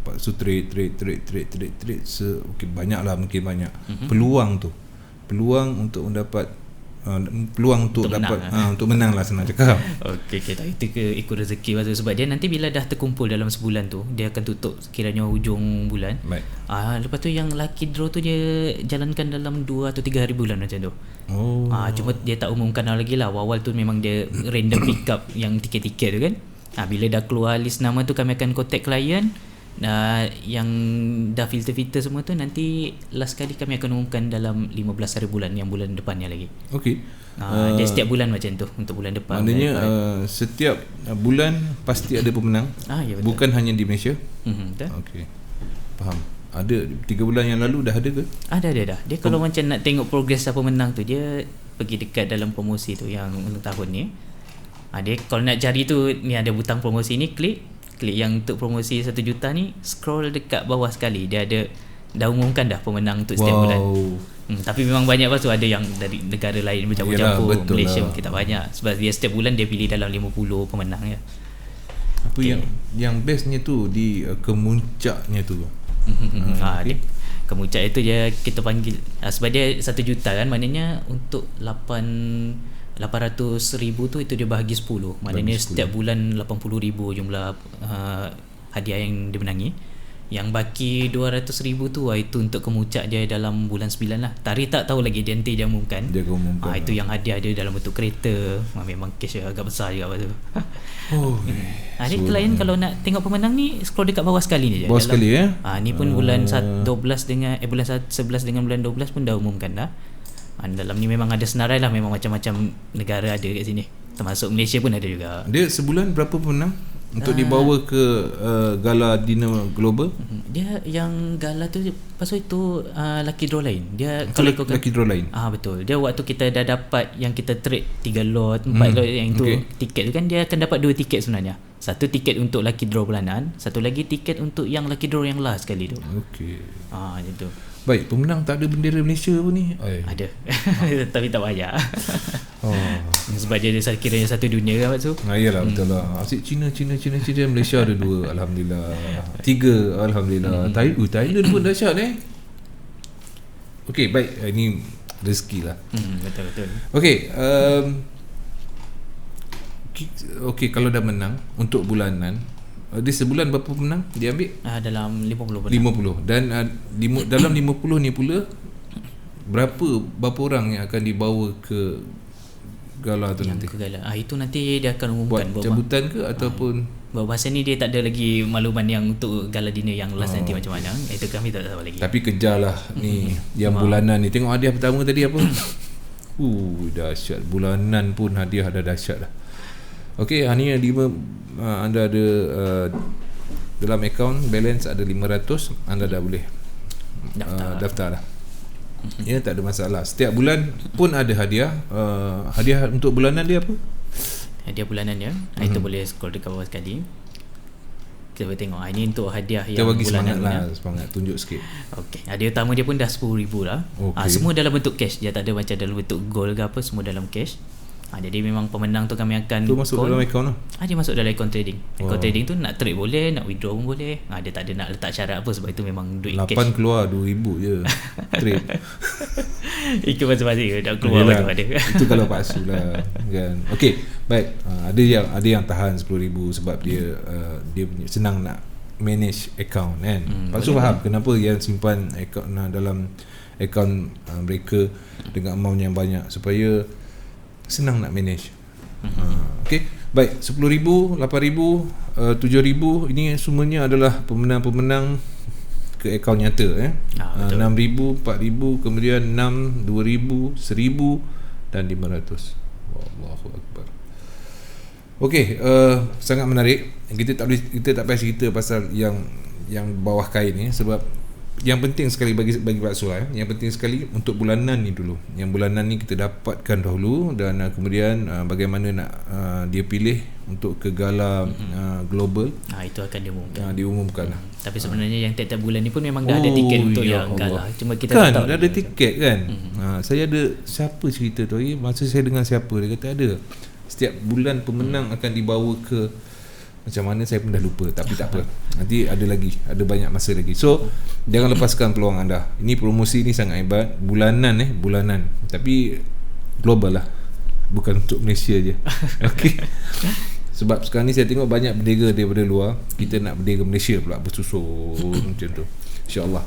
Lepas tu trade okay, banyak lah, mungkin banyak peluang untuk mendapat peluang untuk dapat untuk menang lah, senang cakap. Okey, tak itu ke ikut rezeki pasal sebab dia nanti bila dah terkumpul dalam sebulan tu dia akan tutup sekiranya hujung bulan. Baik. Lepas tu yang lucky draw tu dia jalankan dalam 2 atau 3 hari bulan macam tu. Cuma dia tak umumkan lagi lah. Awal tu memang dia random pick up yang tiket-tiket tu kan. Bila dah keluar list nama tu kami akan contact klien. Yang dah filter semua tu nanti last kali kami akan umumkan dalam 15 hari bulan, yang bulan depannya lagi. Okey. Dia setiap bulan macam tu untuk bulan depan. Maknanya setiap bulan pasti ada pemenang. Ya, betul. Bukan hanya di Malaysia. Betul. Okey. Faham. Ada 3 bulan yang lalu dah ada ke? Ada dah. Dia kalau macam nak tengok progress siapa menang tu, dia pergi dekat dalam promosi tu yang ulang tahun ni. Dia kalau nak cari tu, ni ada butang promosi ni, klik yang untuk promosi 1 juta ni, scroll dekat bawah sekali, dia ada dah umumkan dah pemenang untuk setiap bulan. Tapi memang banyak tu ada yang dari negara lain bercampur-campur. Malaysia mungkin tak banyak sebab dia setiap bulan dia pilih dalam 50 pemenang ya. Apa yang bestnya tu di kemuncaknya tu. Dia kemuncak itu dia kita panggil sebab dia 1 juta kan, maknanya untuk 800,000 tu itu dia bahagi 10. Maknanya setiap bulan 80,000 jumlah hadiah yang dia menangi. Yang baki 200,000 tu itu untuk kemuncak dia dalam bulan 9 lah. Tarikh tak tahu lagi, dia nanti dia umumkan. Itu yang hadiah dia dalam bentuk kereta. Memang cash dia agak besar juga tu. Ni klien kalau nak tengok pemenang ni scroll dekat bawah sekali ni je. Bawah sekali ya. Ni pun bulan 12 dengan bulan 11 dengan bulan 12 pun dah umumkan dah. Dalam ni memang ada senarai lah, memang macam-macam negara ada kat sini. Termasuk Malaysia pun ada juga. Dia sebulan berapa pemenang untuk dibawa ke gala dinner global? Dia yang gala tu pasal itu lucky draw lain. Dia kalau lucky draw lain. Betul. Dia waktu kita dah dapat yang kita trade 3 lot, 4 lot yang tu tiket tu kan, dia akan dapat 2 tiket sebenarnya. Satu tiket untuk lucky draw bulanan, satu lagi tiket untuk yang lucky draw yang last sekali tu. Okey. Macam tu. Baik, pemenang tak ada bendera Malaysia pun ni? Ada. Tapi tak banyak. Sebab dia kiranya satu dunia kan tu. Yalah, betul lah. Asyik China, Malaysia ada 2, alhamdulillah. 3, alhamdulillah. Thailand pun dahsyat Okey, baik. Ini rezeki lah. Betul. Okey, okey, kalau dah menang untuk bulanan, dia sebulan berapa pemenang dia ambil? Dalam 50 pemenang. 50. Dan dalam 50 ni pula berapa orang yang akan dibawa ke gala tu nanti? Ke gala. Itu nanti dia akan umumkan. Buat cabutan ke ataupun bahasa ni dia tak ada lagi makluman yang untuk gala dinner yang last nanti macam mana. Itu kami tak tahu lagi. Tapi kejarlah ni yang bulanan ni. Tengok hadiah pertama tadi apa? Dahsyat. Bulanan pun hadiah dah dahsyat lah. Okey, ni anda ada dalam akaun balance ada 500, anda dah boleh daftar dah. Ya, tak ada masalah. Setiap bulan pun ada hadiah. Hadiah untuk bulanan dia apa? Hadiah bulanan dia. Itu boleh scroll dekat bawah sekali. Kita boleh tengok. Ini untuk hadiah kita yang bagi bulanan. Semangat tunjuk sikit. Okey. Hadiah utama dia pun dah 10,000 lah. Semua dalam bentuk cash. Dia tak ada macam dalam bentuk gold ke apa, semua dalam cash. Jadi memang pemenang tu kami akan tu masuk dalam akaun lah. Dia masuk dalam akaun trading. Akaun trading tu nak trade boleh, nak withdraw pun boleh. Dia tak ada nak letak syarat apa sebab itu memang duit 8 cash. 8 keluar 2,000 je trade. Ikut masing-masing dah keluar macam ada. Itu kalau paksu lah kan. Okey, baik. Ada yang tahan 10,000 sebab dia punya senang nak manage account kan. Paksu faham kenapa yang simpan account dalam account mereka dengan amount yang banyak supaya senang nak manage. Okey, baik. 10,000, 8,000, 7,000 ini semuanya adalah pemenang-pemenang ke akaun nyata 6,000, 4,000, kemudian 6, 2,000, 1,000 dan 500. Allahu akbar. Okey, sangat menarik. Kita tak payah cerita pasal yang bawah kain ni sebab yang penting sekali bagi Pak Sul, yang penting sekali untuk bulanan ni dulu. Yang bulanan ni kita dapatkan dahulu dan kemudian bagaimana nak dia pilih untuk ke gala global. Itu akan diumumkan lah. Tapi sebenarnya yang tiap-tiap bulan ni pun memang dah ada tiket untuk yang gala. Cuma kita kan tak tahu dah ada tiket kan. Saya ada siapa cerita tu masa saya dengar siapa dia kata ada setiap bulan pemenang akan dibawa ke Macam mana saya pun dah lupa. Tapi tak apa, nanti ada lagi, ada banyak masa lagi. So jangan lepaskan peluang anda. Ini promosi ni sangat hebat. Bulanan tapi global lah, bukan untuk Malaysia je. Okay. Sebab sekarang ni saya tengok banyak berniaga daripada luar. Kita nak berniaga Malaysia pula bersusun macam tu, InsyaAllah.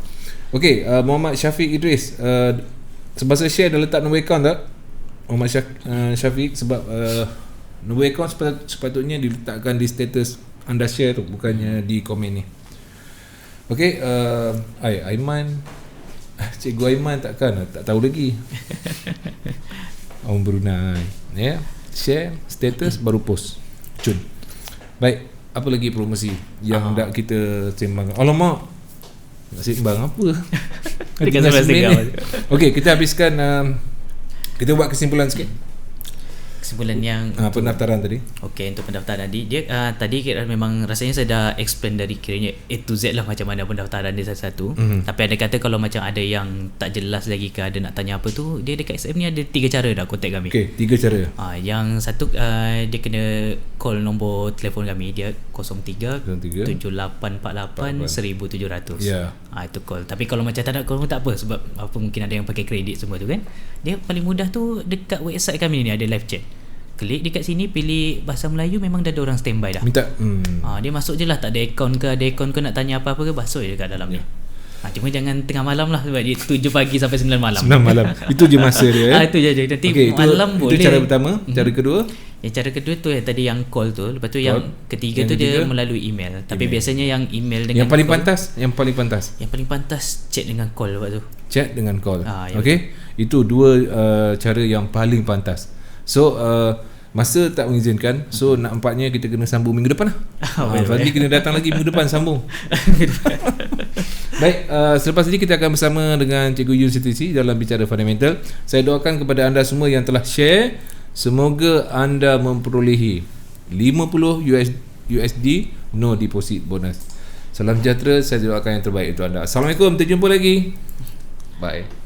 Okay, Muhammad Syafiq Idris, semasa share dah letak nombor akaun tak Muhammad Syafiq? Sebab nombor akaun sepatutnya diletakkan di status anda share tu, bukannya di komen ni. Okay, Aiman, Cikgu Aiman takkan tak tahu lagi. Orang Brunei, ya, share status baru post. Cun. Baik, apa lagi promosi yang nak kita sembang? Alamak, nak sembang apa? Okey, kita habiskan, kita buat kesimpulan sikit. Kesimpulan yang pendaftaran tadi. Okey, untuk pendaftaran tadi dia tadi memang rasanya saya dah explain dari kiranya A to Z lah macam mana pendaftaran dia satu-satu. Tapi ada kata kalau macam ada yang tak jelas lagi ke, ada nak tanya apa tu, dia dekat SM ni ada 3 cara dah contact kami. Okey, 3 cara. Yang satu dia kena call nombor telefon kami, dia 03 7848 1700. Ya. Itu call. Tapi kalau macam tak nak call pun tak apa, sebab apa mungkin ada yang pakai kredit semua tu kan. Dia paling mudah tu dekat website kami ni ada live chat. Klik dekat sini, pilih bahasa Melayu, memang dah ada orang standby dah. Minta dia masuk je lah, tak ada akaun ke, ada akaun ke nak tanya apa-apa ke, masuk je dekat dalam ni. Cuma jangan tengah malam lah, sebab dia 7 pagi sampai 9 malam. 9 malam. Itu je masa dia. Itu je. Nanti malam boleh. Itu cara pertama. Cara kedua? Yang cara kedua tu tadi yang call tu. Lepas tu yang ketiga tu dia melalui email. Tapi biasanya yang email dengan yang paling call, Yang paling pantas chat dengan call lepas tu. Chat dengan call. Okey. Itu 2 cara yang paling pantas. So masa tak mengizinkan, so nampaknya kita kena sambung minggu depan lah. Fadli kena datang lagi minggu depan sambung. Baik, selepas ini kita akan bersama dengan Cikgu Yun Siti dalam Bicara Fundamental. Saya doakan kepada anda semua yang telah share, semoga anda memperolehi 50 USD no deposit bonus. Salam sejahtera, saya doakan yang terbaik untuk anda. Assalamualaikum, kita jumpa lagi. Bye.